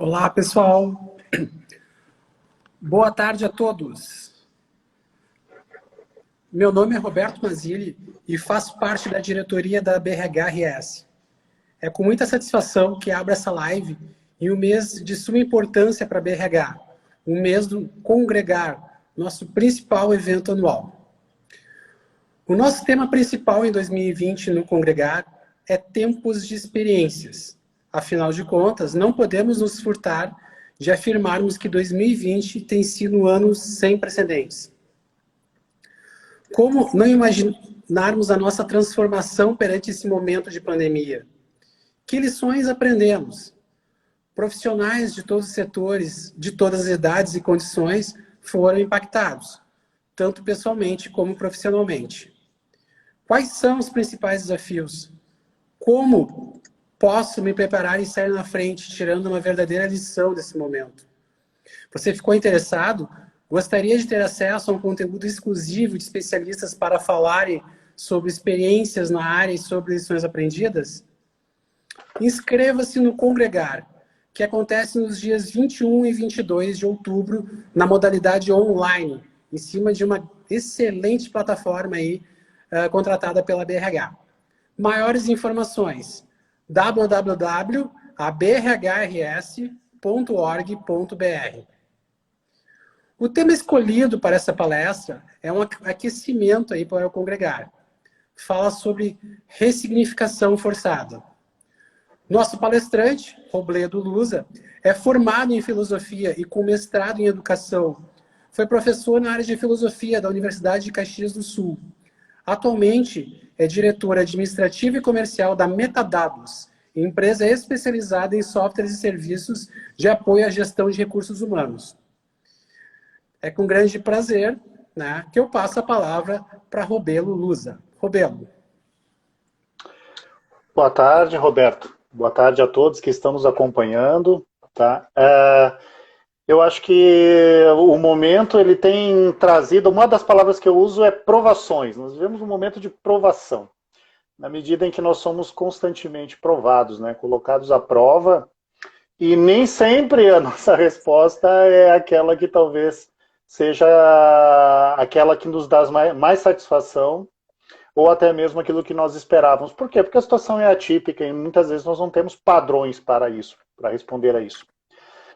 Olá, pessoal. Boa tarde a todos. Meu nome é Roberto Mazzilli e faço parte da diretoria da BRH-RS. É com muita satisfação que abro essa live em um mês de suma importância para a BRH, um mês do Congregar, nosso principal evento anual. O nosso tema principal em 2020 no Congregar é tempos de experiências. Afinal de contas, não podemos nos furtar de afirmarmos que 2020 tem sido um ano sem precedentes. Como não imaginarmos a nossa transformação perante esse momento de pandemia? Que lições aprendemos? Profissionais de todos os setores, de todas as idades e condições foram impactados, tanto pessoalmente como profissionalmente. Quais são os principais desafios? Como posso me preparar e sair na frente, tirando uma verdadeira lição desse momento? Você ficou interessado? Gostaria de ter acesso a um conteúdo exclusivo de especialistas para falarem sobre experiências na área e sobre lições aprendidas? Inscreva-se no Congregar, que acontece nos dias 21 e 22 de outubro, na modalidade online, em cima de uma excelente plataforma aí, contratada pela BRH. Maiores informações, www.abrhrs.org.br. O tema escolhido para essa palestra é um aquecimento aí para o Congregar. Fala sobre ressignificação forçada. Nosso palestrante, Robledo Lusa, é formado em filosofia e com mestrado em educação. Foi professor na área de filosofia da Universidade de Caxias do Sul. Atualmente é diretor administrativo e comercial da Metadados, empresa especializada em softwares e serviços de apoio à gestão de recursos humanos. É com grande prazer, né, que eu passo a palavra para Robelo Lusa. Robelo. Boa tarde, Roberto. Boa tarde a todos que estão nos acompanhando. Tá? Eu acho que o momento ele tem trazido, uma das palavras que eu uso é provações. Nós vivemos um momento de provação, na medida em que nós somos constantemente provados, né, colocados à prova, e nem sempre a nossa resposta é aquela que talvez seja aquela que nos dá mais satisfação, ou até mesmo aquilo que nós esperávamos. Por quê? Porque a situação é atípica e muitas vezes nós não temos padrões para isso, para responder a isso.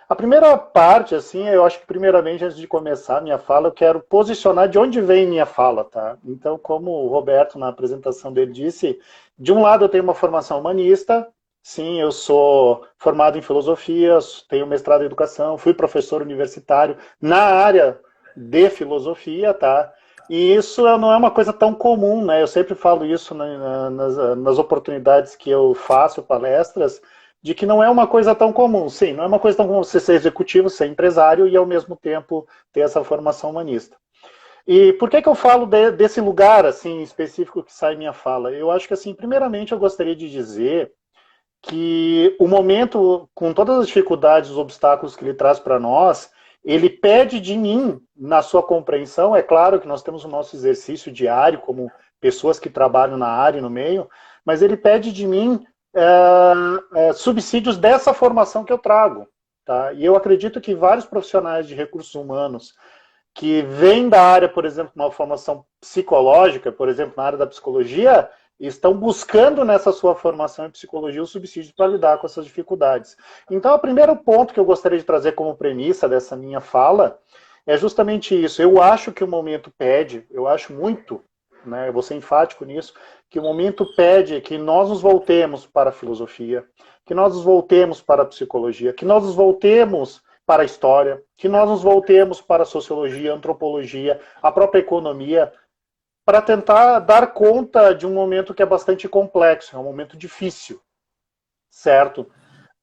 A primeira parte, assim, eu acho que primeiramente, antes de começar a minha fala, eu quero posicionar de onde vem minha fala, tá? Então, como o Roberto, na apresentação dele, disse, de um lado eu tenho uma formação humanista, sim, eu sou formado em filosofia, tenho mestrado em educação, fui professor universitário na área de filosofia, tá? E isso não é uma coisa tão comum, né? Eu sempre falo isso nas oportunidades que eu faço palestras, de que não é uma coisa tão comum. Sim, não é uma coisa tão comum você ser executivo, ser empresário e, ao mesmo tempo, ter essa formação humanista. E por que eu falo desse lugar, assim, específico que sai minha fala? Eu acho que, assim, primeiramente, eu gostaria de dizer que o momento, com todas as dificuldades, os obstáculos que ele traz para nós, ele pede de mim, na sua compreensão, é claro que nós temos o nosso exercício diário, como pessoas que trabalham na área e no meio, mas ele pede de mim subsídios dessa formação que eu trago. Tá? E eu acredito que vários profissionais de recursos humanos que vêm da área, por exemplo, uma formação psicológica, por exemplo, na área da psicologia, estão buscando nessa sua formação em psicologia os subsídios para lidar com essas dificuldades. Então, o primeiro ponto que eu gostaria de trazer como premissa dessa minha fala é justamente isso. Eu acho que o momento pede, eu acho muito, né, eu vou ser enfático nisso, que o momento pede que nós nos voltemos para a filosofia, que nós nos voltemos para a psicologia, que nós nos voltemos para a história, que nós nos voltemos para a sociologia, a antropologia, a própria economia, para tentar dar conta de um momento que é bastante complexo, é um momento difícil, certo?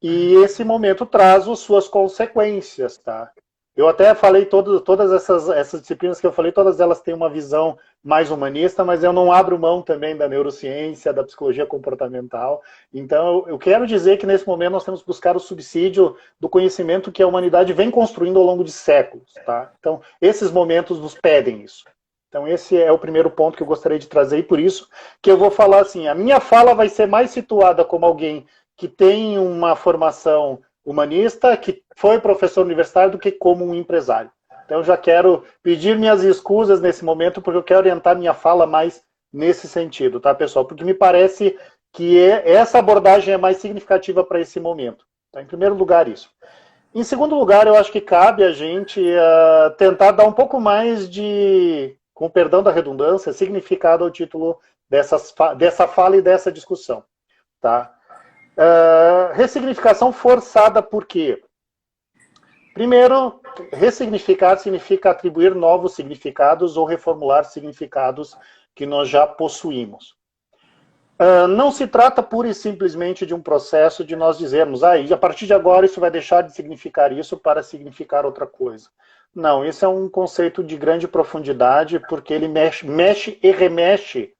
E esse momento traz as suas consequências, tá? Eu até falei, todas essas disciplinas que eu falei, todas elas têm uma visão mais humanista, mas eu não abro mão também da neurociência, da psicologia comportamental. Então, eu quero dizer que nesse momento nós temos que buscar o subsídio do conhecimento que a humanidade vem construindo ao longo de séculos, tá? Então, esses momentos nos pedem isso. Então, esse é o primeiro ponto que eu gostaria de trazer, e por isso que eu vou falar assim, a minha fala vai ser mais situada como alguém que tem uma formação humanista, que foi professor universitário, do que como um empresário. Então, já quero pedir minhas escusas nesse momento, porque eu quero orientar minha fala mais nesse sentido, tá, pessoal? Porque me parece que essa abordagem é mais significativa para esse momento. Tá? Em primeiro lugar, isso. Em segundo lugar, eu acho que cabe a gente tentar dar um pouco mais de, com perdão da redundância, significado ao título dessa fala e dessa discussão. Tá? Ressignificação forçada por quê? Primeiro, ressignificar significa atribuir novos significados ou reformular significados que nós já possuímos. Não se trata pura e simplesmente de um processo de nós dizermos, a partir de agora isso vai deixar de significar isso para significar outra coisa. Não, esse é um conceito de grande profundidade, porque ele mexe e remexe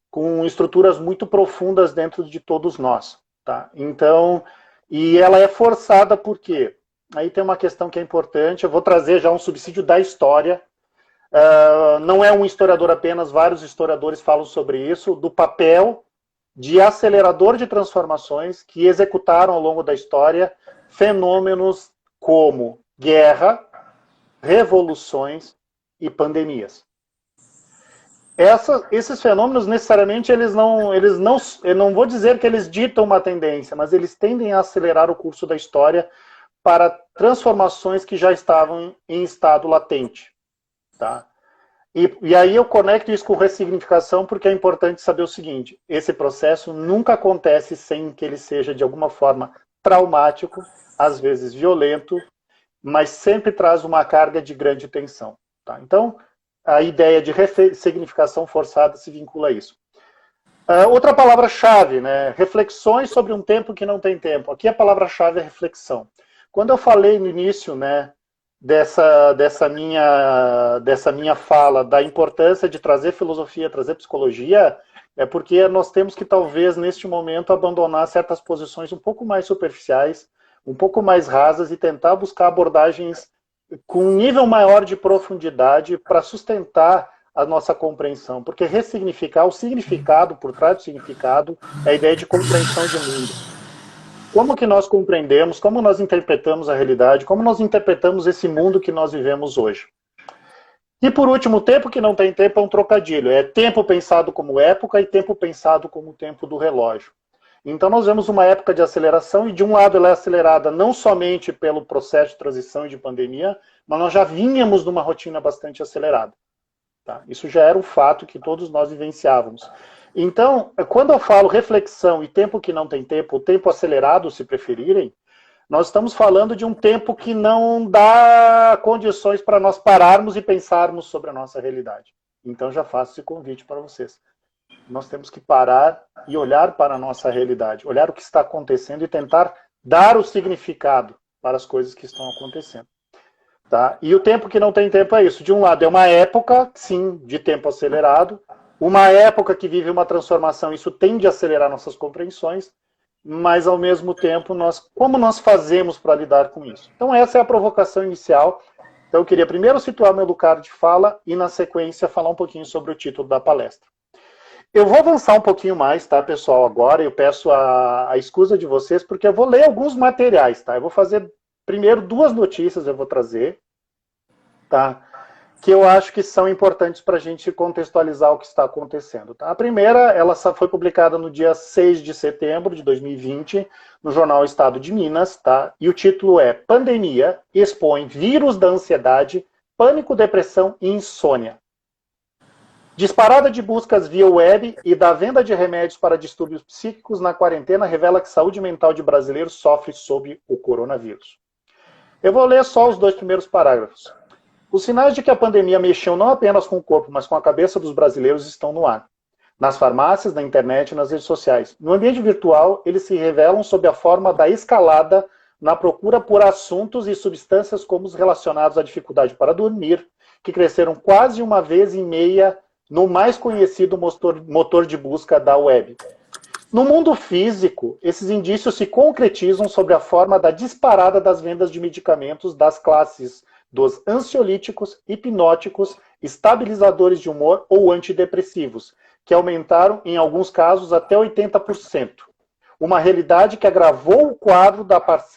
com estruturas muito profundas dentro de todos nós. Tá? Então, e ela é forçada por quê? Aí tem uma questão que é importante, eu vou trazer já um subsídio da história. Não é um historiador apenas, vários historiadores falam sobre isso, do papel de acelerador de transformações que executaram ao longo da história fenômenos como guerra, revoluções e pandemias. Esses fenômenos, necessariamente, eu não vou dizer que eles ditam uma tendência, mas eles tendem a acelerar o curso da história para transformações que já estavam em estado latente. Tá? E aí eu conecto isso com ressignificação, porque é importante saber o seguinte, esse processo nunca acontece sem que ele seja, de alguma forma, traumático, às vezes violento, mas sempre traz uma carga de grande tensão. Tá? Então, a ideia de ressignificação forçada se vincula a isso. Outra palavra-chave, né? Reflexões sobre um tempo que não tem tempo. Aqui a palavra-chave é reflexão. Quando eu falei no início, né, dessa minha fala, da importância de trazer filosofia, trazer psicologia, é porque nós temos que, talvez, neste momento, abandonar certas posições um pouco mais superficiais, um pouco mais rasas, e tentar buscar abordagens com um nível maior de profundidade para sustentar a nossa compreensão. Porque ressignificar, o significado, por trás do significado, é a ideia de compreensão de mundo. Como que nós compreendemos, como nós interpretamos a realidade, como nós interpretamos esse mundo que nós vivemos hoje. E por último, tempo que não tem tempo é um trocadilho. É tempo pensado como época e tempo pensado como tempo do relógio. Então nós vemos uma época de aceleração e de um lado ela é acelerada não somente pelo processo de transição e de pandemia, mas nós já vínhamos numa rotina bastante acelerada. Tá? Isso já era um fato que todos nós vivenciávamos. Então, quando eu falo reflexão e tempo que não tem tempo, o tempo acelerado, se preferirem, nós estamos falando de um tempo que não dá condições para nós pararmos e pensarmos sobre a nossa realidade. Então já faço esse convite para vocês. Nós temos que parar e olhar para a nossa realidade, olhar o que está acontecendo e tentar dar o significado para as coisas que estão acontecendo. Tá? E o tempo que não tem tempo é isso. De um lado é uma época, sim, de tempo acelerado, uma época que vive uma transformação, isso tende a acelerar nossas compreensões, mas ao mesmo tempo, como nós fazemos para lidar com isso? Então essa é a provocação inicial. Então eu queria primeiro situar meu lugar de fala e na sequência falar um pouquinho sobre o título da palestra. Eu vou avançar um pouquinho mais, tá, pessoal, agora. Eu peço a escusa de vocês, porque eu vou ler alguns materiais, tá? Eu vou fazer primeiro 2 notícias, eu vou trazer, tá? Que eu acho que são importantes para a gente contextualizar o que está acontecendo. Tá? A primeira, ela foi publicada no dia 6 de setembro de 2020, no jornal Estado de Minas, tá? E o título é Pandemia expõe vírus da ansiedade, pânico, depressão e insônia. Disparada de buscas via web e da venda de remédios para distúrbios psíquicos na quarentena revela que saúde mental de brasileiros sofre sob o coronavírus. Eu vou ler só os 2 primeiros parágrafos. Os sinais de que a pandemia mexeu não apenas com o corpo, mas com a cabeça dos brasileiros estão no ar. Nas farmácias, na internet e nas redes sociais. No ambiente virtual, eles se revelam sob a forma da escalada na procura por assuntos e substâncias como os relacionados à dificuldade para dormir, que cresceram quase 1,5 vezes no mais conhecido motor de busca da web. No mundo físico, esses indícios se concretizam sob a forma da disparada das vendas de medicamentos das classes dos ansiolíticos, hipnóticos, estabilizadores de humor ou antidepressivos, que aumentaram, em alguns casos, até 80%. uma realidade que agravou o quadro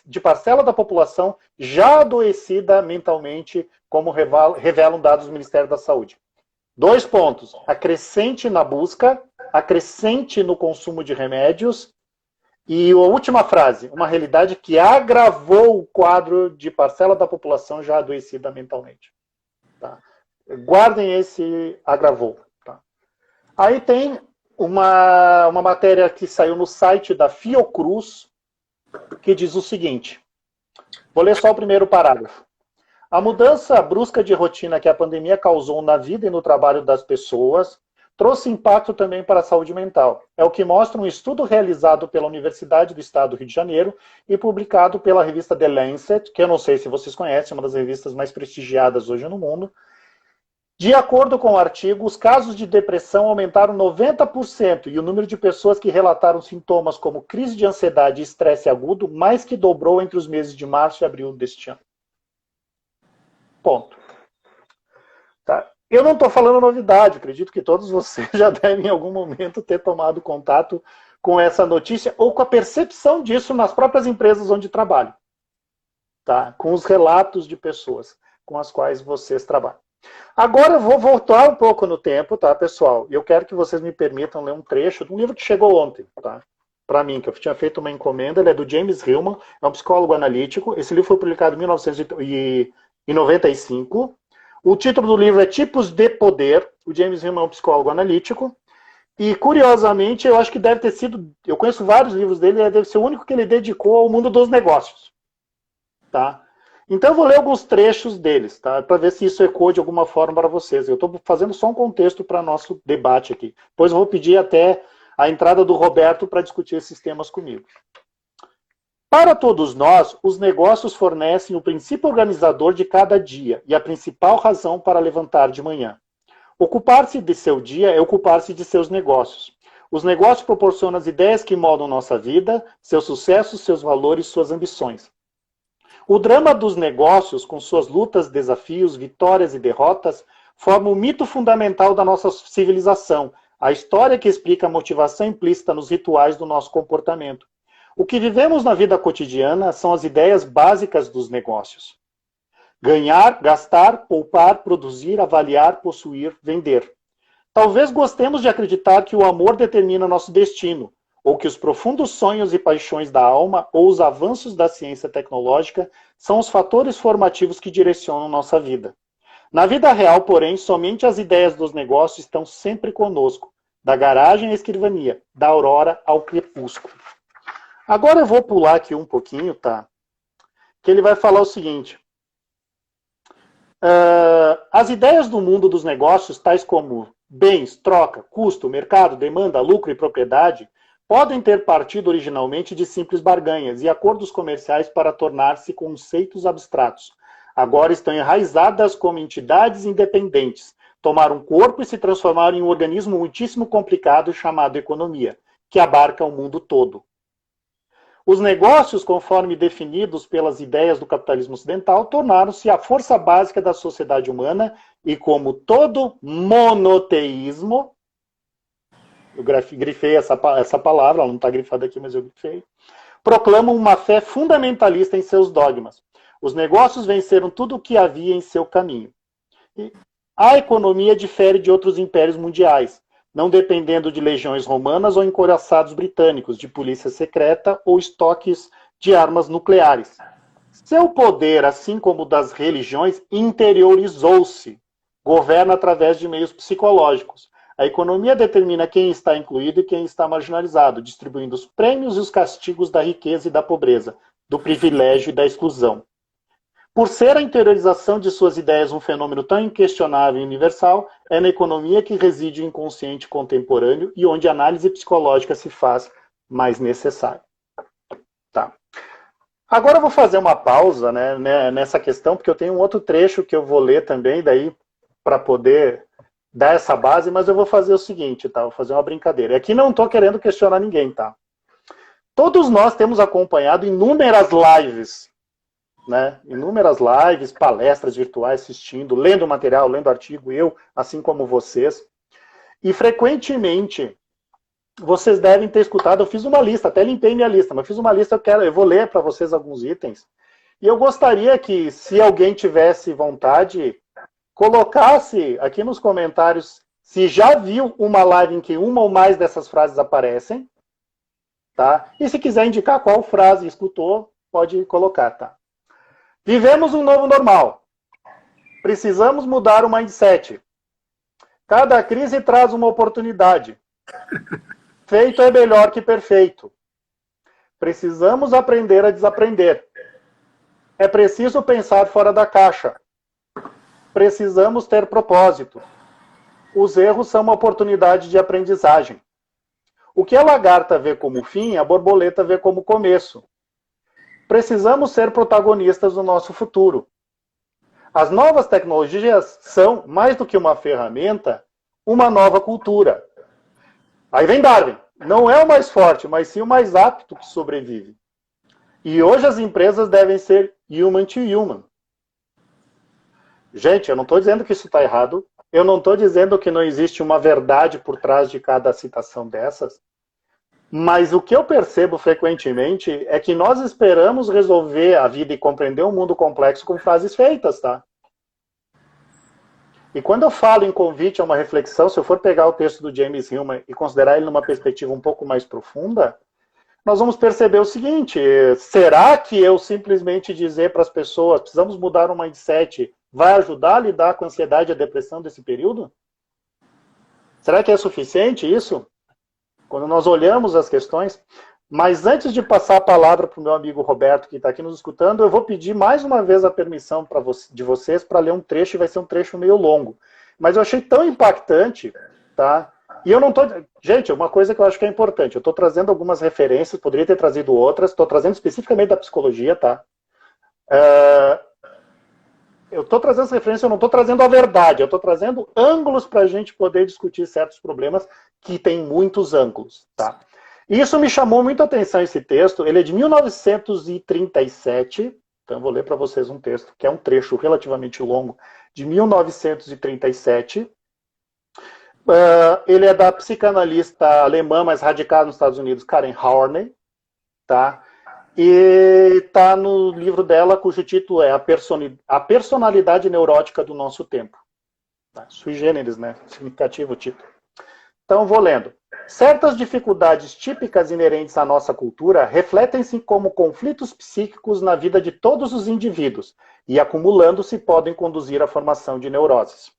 de parcela da população já adoecida mentalmente, como revelam dados do Ministério da Saúde. 2 pontos. Acrescente na busca, acrescente no consumo de remédios. E a última frase, uma realidade que agravou o quadro de parcela da população já adoecida mentalmente. Tá? Guardem esse agravou. Tá? Aí tem uma matéria que saiu no site da Fiocruz, que diz o seguinte. Vou ler só o primeiro parágrafo. A mudança brusca de rotina que a pandemia causou na vida e no trabalho das pessoas trouxe impacto também para a saúde mental. É o que mostra um estudo realizado pela Universidade do Estado do Rio de Janeiro e publicado pela revista The Lancet, que eu não sei se vocês conhecem, uma das revistas mais prestigiadas hoje no mundo. De acordo com o artigo, os casos de depressão aumentaram 90% e o número de pessoas que relataram sintomas como crise de ansiedade e estresse agudo mais que dobrou entre os meses de março e abril deste ano. Ponto. Tá? Eu não estou falando novidade, acredito que todos vocês já devem em algum momento ter tomado contato com essa notícia ou com a percepção disso nas próprias empresas onde trabalham. Tá? Com os relatos de pessoas com as quais vocês trabalham. Agora eu vou voltar um pouco no tempo, tá, pessoal? E eu quero que vocês me permitam ler um trecho de um livro que chegou ontem, tá? Para mim, que eu tinha feito uma encomenda, ele é do James Hillman, é um psicólogo analítico. Esse livro foi publicado em 1995. O título do livro é Tipos de Poder. O James Hillman é um psicólogo analítico. E, curiosamente, eu acho que deve ter sido... Eu conheço vários livros dele, e deve ser o único que ele dedicou ao mundo dos negócios. Tá? Então, eu vou ler alguns trechos deles, tá? Para ver se isso ecoa de alguma forma para vocês. Eu estou fazendo só um contexto para nosso debate aqui. Depois eu vou pedir até a entrada do Roberto para discutir esses temas comigo. Para todos nós, os negócios fornecem o princípio organizador de cada dia e a principal razão para levantar de manhã. Ocupar-se de seu dia é ocupar-se de seus negócios. Os negócios proporcionam as ideias que moldam nossa vida, seus sucessos, seus valores, suas ambições. O drama dos negócios, com suas lutas, desafios, vitórias e derrotas, forma o mito fundamental da nossa civilização, a história que explica a motivação implícita nos rituais do nosso comportamento. O que vivemos na vida cotidiana são as ideias básicas dos negócios. Ganhar, gastar, poupar, produzir, avaliar, possuir, vender. Talvez gostemos de acreditar que o amor determina nosso destino, ou que os profundos sonhos e paixões da alma ou os avanços da ciência tecnológica são os fatores formativos que direcionam nossa vida. Na vida real, porém, somente as ideias dos negócios estão sempre conosco, da garagem à escrivania, da aurora ao crepúsculo. Agora eu vou pular aqui um pouquinho, tá? Que ele vai falar o seguinte. As ideias do mundo dos negócios, tais como bens, troca, custo, mercado, demanda, lucro e propriedade, podem ter partido originalmente de simples barganhas e acordos comerciais para tornar-se conceitos abstratos. Agora estão enraizadas como entidades independentes, tomaram corpo e se transformaram em um organismo muitíssimo complicado chamado economia, que abarca o mundo todo. Os negócios, conforme definidos pelas ideias do capitalismo ocidental, tornaram-se a força básica da sociedade humana e, como todo monoteísmo, eu grifei essa palavra, ela não está grifada aqui, mas eu grifei, proclamam uma fé fundamentalista em seus dogmas. Os negócios venceram tudo o que havia em seu caminho. E a economia difere de outros impérios mundiais, não dependendo de legiões romanas ou encouraçados britânicos, de polícia secreta ou estoques de armas nucleares. Seu poder, assim como o das religiões, interiorizou-se, governa através de meios psicológicos. A economia determina quem está incluído e quem está marginalizado, distribuindo os prêmios e os castigos da riqueza e da pobreza, do privilégio e da exclusão. Por ser a interiorização de suas ideias um fenômeno tão inquestionável e universal, é na economia que reside o inconsciente contemporâneo e onde a análise psicológica se faz mais necessária. Tá. Agora eu vou fazer uma pausa, né, nessa questão, porque eu tenho um outro trecho que eu vou ler também, daí para poder dar essa base, mas eu vou fazer o seguinte, tá? Vou fazer uma brincadeira. Aqui não estou querendo questionar ninguém, tá? Todos nós temos acompanhado inúmeras lives, né? Inúmeras lives, palestras virtuais, assistindo, lendo material, lendo artigo, eu, assim como vocês. E frequentemente vocês devem ter escutado, eu fiz uma lista, até limpei minha lista, mas fiz uma lista, eu vou ler para vocês alguns itens. E eu gostaria que, se alguém tivesse vontade, colocasse aqui nos comentários se já viu uma live em que uma ou mais dessas frases aparecem, tá? E se quiser indicar qual frase escutou, pode colocar, tá? Vivemos um novo normal. Precisamos mudar o mindset. Cada crise traz uma oportunidade. Feito é melhor que perfeito. Precisamos aprender a desaprender. É preciso pensar fora da caixa. Precisamos ter propósito. Os erros são uma oportunidade de aprendizagem. O que a lagarta vê como fim, a borboleta vê como começo. Precisamos ser protagonistas do nosso futuro. As novas tecnologias são, mais do que uma ferramenta, uma nova cultura. Aí vem Darwin. Não é o mais forte, mas sim o mais apto que sobrevive. E hoje as empresas devem ser human to human. Gente, eu não estou dizendo que isso está errado. Eu não estou dizendo que não existe uma verdade por trás de cada citação dessas. Mas o que eu percebo frequentemente é que nós esperamos resolver a vida e compreender um mundo complexo com frases feitas, tá? E quando eu falo em convite a uma reflexão, se eu for pegar o texto do James Hillman e considerar ele numa perspectiva um pouco mais profunda, nós vamos perceber o seguinte: será que eu simplesmente dizer para as pessoas precisamos mudar o mindset vai ajudar a lidar com a ansiedade e a depressão desse período? Será que é suficiente isso? Quando nós olhamos as questões. Mas antes de passar a palavra para o meu amigo Roberto, que está aqui nos escutando, eu vou pedir mais uma vez a permissão de vocês para ler um trecho, e vai ser um trecho meio longo. Mas eu achei tão impactante, tá? E eu não estou... Gente, uma coisa que eu acho que é importante, eu estou trazendo algumas referências, poderia ter trazido outras, estou trazendo especificamente da psicologia, tá? Eu estou trazendo essa referência, eu não estou trazendo a verdade, eu estou trazendo ângulos para a gente poder discutir certos problemas que tem muitos ângulos, tá? E isso me chamou muito a atenção, esse texto. Ele é de 1937, então eu vou ler para vocês um texto, que é um trecho relativamente longo, de 1937. Ele é da psicanalista alemã, mas radicada nos Estados Unidos, Karen Horney, tá? E está no livro dela, cujo título é A Personalidade Neurótica do Nosso Tempo. Tá? Sui generis, né? Significativo o título. Então, vou lendo. Certas dificuldades típicas inerentes à nossa cultura refletem-se como conflitos psíquicos na vida de todos os indivíduos e, acumulando-se, podem conduzir à formação de neuroses.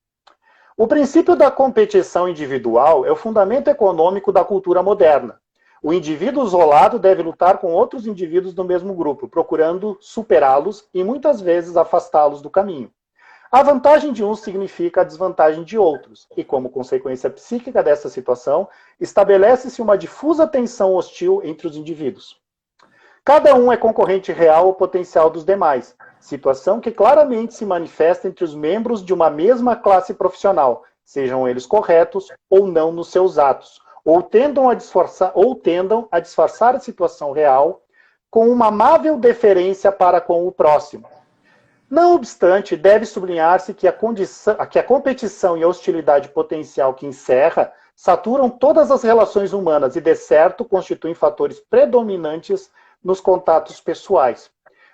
O princípio da competição individual é o fundamento econômico da cultura moderna. O indivíduo isolado deve lutar com outros indivíduos do mesmo grupo, procurando superá-los e, muitas vezes, afastá-los do caminho. A vantagem de uns significa a desvantagem de outros, e como consequência psíquica dessa situação, estabelece-se uma difusa tensão hostil entre os indivíduos. Cada um é concorrente real ou potencial dos demais, situação que claramente se manifesta entre os membros de uma mesma classe profissional, sejam eles corretos ou não nos seus atos, ou tendam a disfarçar a situação real com uma amável deferência para com o próximo. Não obstante, deve sublinhar-se que a competição e a hostilidade potencial que encerra saturam todas as relações humanas e, de certo, constituem fatores predominantes nos contatos pessoais.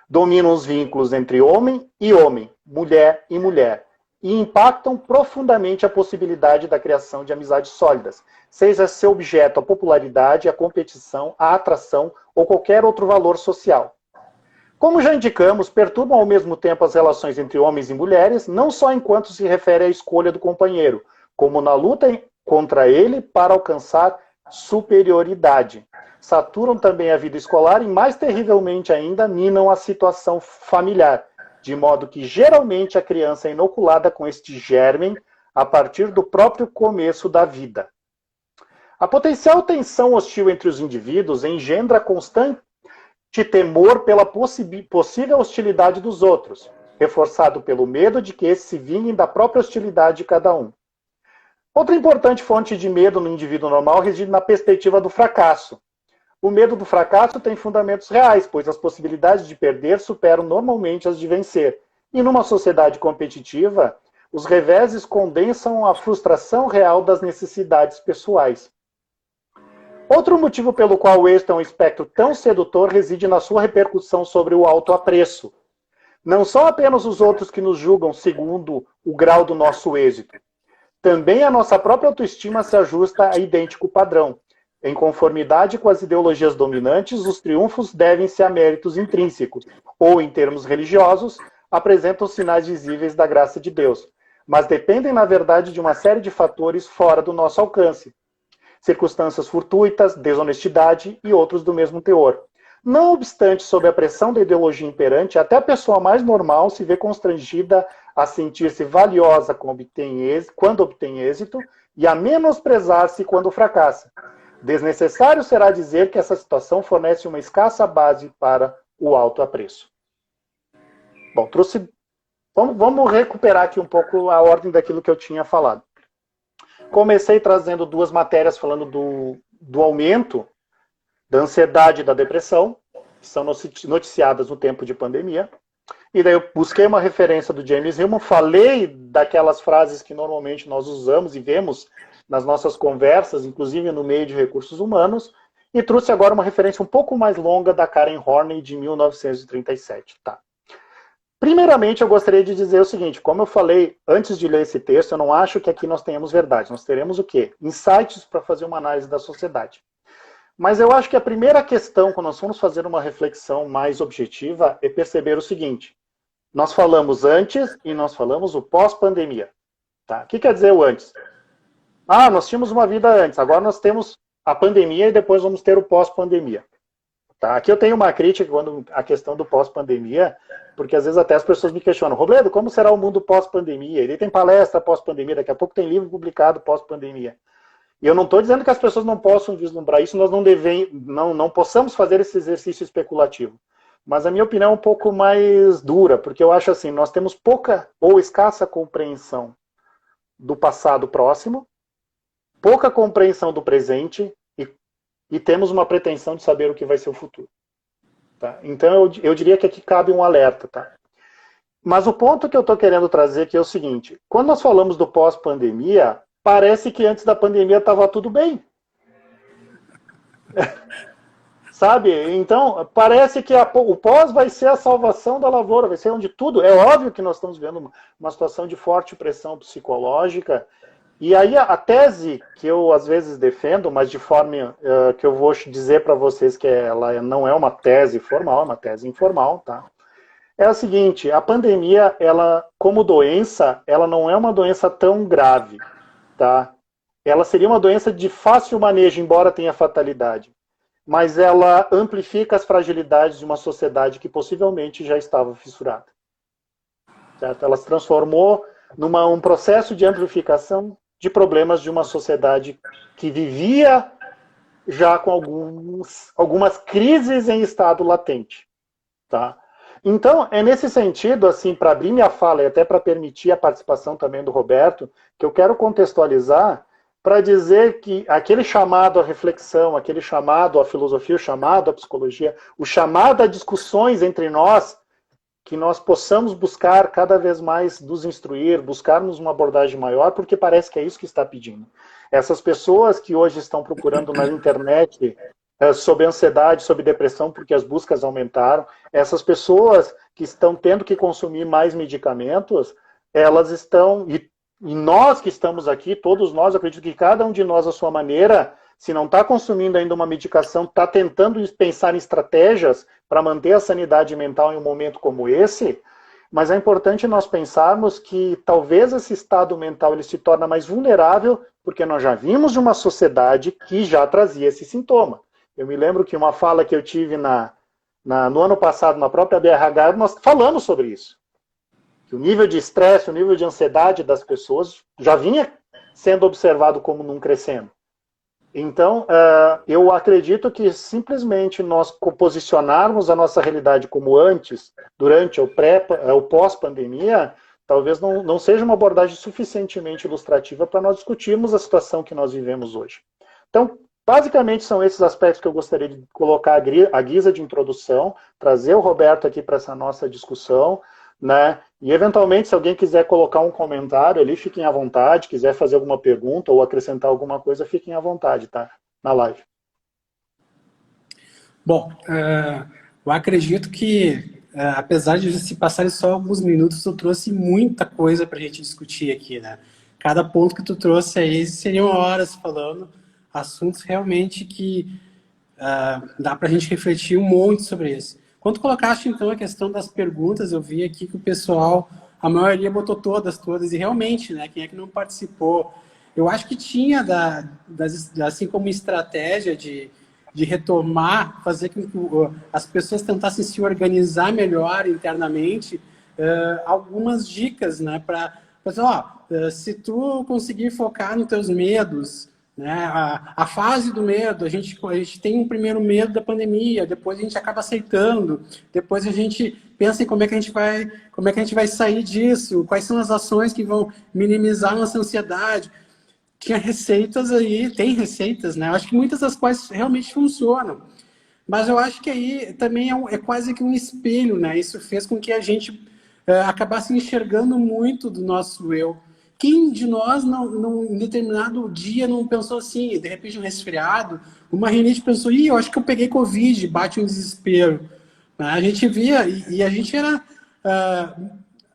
Dominam os vínculos entre homem e homem, mulher e mulher, e impactam profundamente a possibilidade da criação de amizades sólidas, seja seu objeto a popularidade, a competição, a atração ou qualquer outro valor social. Como já indicamos, perturbam ao mesmo tempo as relações entre homens e mulheres, não só enquanto se refere à escolha do companheiro, como na luta contra ele para alcançar superioridade. Saturam também a vida escolar e, mais terrivelmente ainda, minam a situação familiar, de modo que geralmente a criança é inoculada com este germen a partir do próprio começo da vida. A potencial tensão hostil entre os indivíduos engendra constante temor pela possível hostilidade dos outros, reforçado pelo medo de que esses se vinguem da própria hostilidade de cada um. Outra importante fonte de medo no indivíduo normal reside na perspectiva do fracasso. O medo do fracasso tem fundamentos reais, pois as possibilidades de perder superam normalmente as de vencer. E numa sociedade competitiva, os reveses condensam a frustração real das necessidades pessoais. Outro motivo pelo qual o êxito é um espectro tão sedutor reside na sua repercussão sobre o autoapreço. Não são apenas os outros que nos julgam segundo o grau do nosso êxito. Também a nossa própria autoestima se ajusta a idêntico padrão. Em conformidade com as ideologias dominantes, os triunfos devem-se a méritos intrínsecos, ou, em termos religiosos, apresentam sinais visíveis da graça de Deus, mas dependem, na verdade, de uma série de fatores fora do nosso alcance. Circunstâncias fortuitas, desonestidade e outros do mesmo teor. Não obstante, sob a pressão da ideologia imperante, até a pessoa mais normal se vê constrangida a sentir-se valiosa quando obtém êxito e a menosprezar-se quando fracassa. Desnecessário será dizer que essa situação fornece uma escassa base para o autoapreço. Bom, vamos recuperar aqui um pouco a ordem daquilo que eu tinha falado. Comecei trazendo duas matérias falando do aumento da ansiedade e da depressão, que são noticiadas no tempo de pandemia. E daí eu busquei uma referência do James Hillman, falei daquelas frases que normalmente nós usamos e vemos nas nossas conversas, inclusive no meio de recursos humanos, e trouxe agora uma referência um pouco mais longa da Karen Horney, de 1937. Tá. Primeiramente, eu gostaria de dizer o seguinte, como eu falei antes de ler esse texto, eu não acho que aqui nós tenhamos verdade. Nós teremos o quê? Insights para fazer uma análise da sociedade. Mas eu acho que a primeira questão, quando nós vamos fazer uma reflexão mais objetiva, é perceber o seguinte. Nós falamos antes e nós falamos o pós-pandemia. Tá? O que quer dizer o antes? Nós tínhamos uma vida antes, agora nós temos a pandemia e depois vamos ter o pós-pandemia. Tá? Aqui eu tenho uma crítica quando a questão do pós-pandemia, porque às vezes até as pessoas me questionam, Robledo, como será o mundo pós-pandemia? Ele tem palestra pós-pandemia, daqui a pouco tem livro publicado pós-pandemia. E eu não estou dizendo que as pessoas não possam vislumbrar isso, nós não possamos fazer esse exercício especulativo. Mas a minha opinião é um pouco mais dura, porque eu acho assim, nós temos pouca ou escassa compreensão do passado próximo, pouca compreensão do presente e temos uma pretensão de saber o que vai ser o futuro. Tá? Então eu diria que aqui cabe um alerta. Tá? Mas o ponto que eu estou querendo trazer aqui é o seguinte, quando nós falamos do pós-pandemia, parece que antes da pandemia estava tudo bem. Sabe? Então, parece que o pós vai ser a salvação da lavoura, vai ser onde tudo... É óbvio que nós estamos vendo uma situação de forte pressão psicológica, e aí a tese que eu às vezes defendo, mas de forma que eu vou dizer para vocês que ela não é uma tese formal, é uma tese informal, tá? É a seguinte, a pandemia, ela, como doença, ela não é uma doença tão grave, tá? Ela seria uma doença de fácil manejo, embora tenha fatalidade. Mas ela amplifica as fragilidades de uma sociedade que possivelmente já estava fissurada. Certo? Ela se transformou num processo de amplificação de problemas de uma sociedade que vivia já com algumas crises em estado latente. Tá? Então, é nesse sentido, assim, para abrir minha fala e até para permitir a participação também do Roberto, que eu quero contextualizar para dizer que aquele chamado à reflexão, aquele chamado à filosofia, o chamado à psicologia, o chamado a discussões entre nós, que nós possamos buscar cada vez mais nos instruir, buscarmos uma abordagem maior, porque parece que é isso que está pedindo. Essas pessoas que hoje estão procurando na internet sobre ansiedade, sobre depressão, porque as buscas aumentaram, essas pessoas que estão tendo que consumir mais medicamentos, elas estão... E nós que estamos aqui, todos nós, acredito que cada um de nós, à sua maneira, se não está consumindo ainda uma medicação, está tentando pensar em estratégias para manter a sanidade mental em um momento como esse, mas é importante nós pensarmos que talvez esse estado mental ele se torna mais vulnerável, porque nós já vimos de uma sociedade que já trazia esse sintoma. Eu me lembro que uma fala que eu tive no ano passado, na própria BRH, nós falamos sobre isso. Que o nível de estresse, o nível de ansiedade das pessoas já vinha sendo observado como não crescendo. Então, eu acredito que simplesmente nós posicionarmos a nossa realidade como antes, durante ou pós-pandemia, talvez não seja uma abordagem suficientemente ilustrativa para nós discutirmos a situação que nós vivemos hoje. Então, basicamente são esses aspectos que eu gostaria de colocar à guisa de introdução, trazer o Roberto aqui para essa nossa discussão, né? E eventualmente, se alguém quiser colocar um comentário ali, fiquem à vontade, quiser fazer alguma pergunta ou acrescentar alguma coisa, fiquem à vontade, tá? Na live. Bom, eu acredito que, apesar de se passarem só alguns minutos, tu trouxe muita coisa para a gente discutir aqui, né? Cada ponto que tu trouxe aí seriam horas falando, assuntos realmente que dá para a gente refletir um monte sobre isso. Quando tu colocaste, então, a questão das perguntas, eu vi aqui que o pessoal, a maioria botou todas, e realmente, né, quem é que não participou? Eu acho que tinha, assim como estratégia de retomar, fazer com que as pessoas tentassem se organizar melhor internamente, algumas dicas, né, para se tu conseguir focar nos teus medos, né, a fase do medo, a gente tem um primeiro medo da pandemia, depois a gente acaba aceitando, depois a gente pensa em como é que a gente vai sair disso, quais são as ações que vão minimizar a nossa ansiedade. Tinha receitas aí, tem receitas, né? Eu acho que muitas das quais realmente funcionam. Mas eu acho que aí também é quase que um espelho, né? Isso fez com que a gente acabasse enxergando muito do nosso eu. Quem de nós, em determinado dia, não pensou assim, de repente um resfriado, uma rinite, pensou, eu acho que eu peguei Covid, bate um desespero. A gente via, e a gente era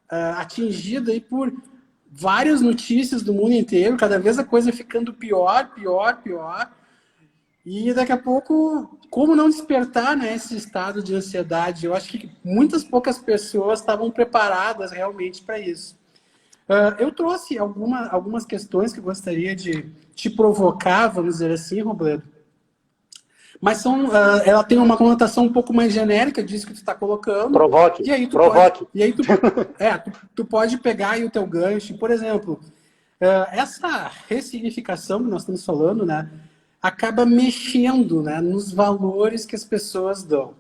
atingido aí por várias notícias do mundo inteiro, cada vez a coisa ficando pior, pior, pior. E daqui a pouco, como não despertar, né, esse estado de ansiedade? Eu acho que poucas pessoas estavam preparadas realmente para isso. Eu trouxe algumas questões que eu gostaria de te provocar, vamos dizer assim, Robledo. Mas ela tem uma conotação um pouco mais genérica disso que tu está colocando. Provoque, E aí tu provoque. pode, e aí tu pode pegar aí o teu gancho. Por exemplo, essa ressignificação que nós estamos falando, né, acaba mexendo, né, nos valores que as pessoas dão.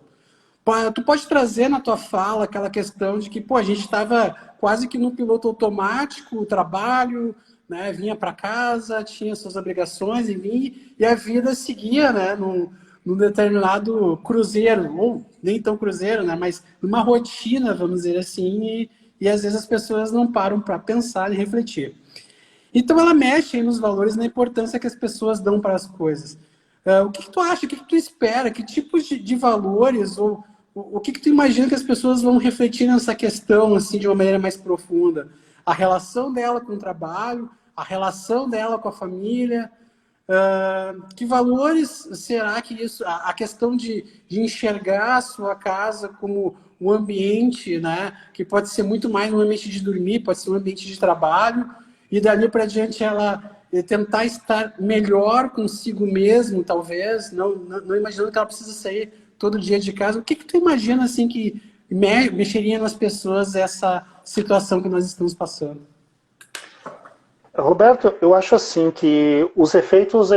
Tu pode trazer na tua fala aquela questão de que, a gente estava quase que no piloto automático, o trabalho, né, vinha para casa, tinha suas obrigações e a vida seguia, né, num determinado cruzeiro, ou nem tão cruzeiro, né, mas numa rotina, vamos dizer assim, e às vezes as pessoas não param para pensar e refletir. Então ela mexe aí nos valores, na importância que as pessoas dão para as coisas. O que tu acha? O que tu espera? Que tipos de valores ou o que tu imagina que as pessoas vão refletir nessa questão assim de uma maneira mais profunda? A relação dela com o trabalho, a relação dela com a família, que valores será que isso... A questão de enxergar a sua casa como um ambiente, né, que pode ser muito mais um ambiente de dormir, pode ser um ambiente de trabalho, e dali para diante ela tentar estar melhor consigo mesmo, talvez, não imaginando que ela precisa sair todo dia de casa. O que tu imagina assim que mexeria nas pessoas essa situação que nós estamos passando? Roberto, eu acho assim que os efeitos,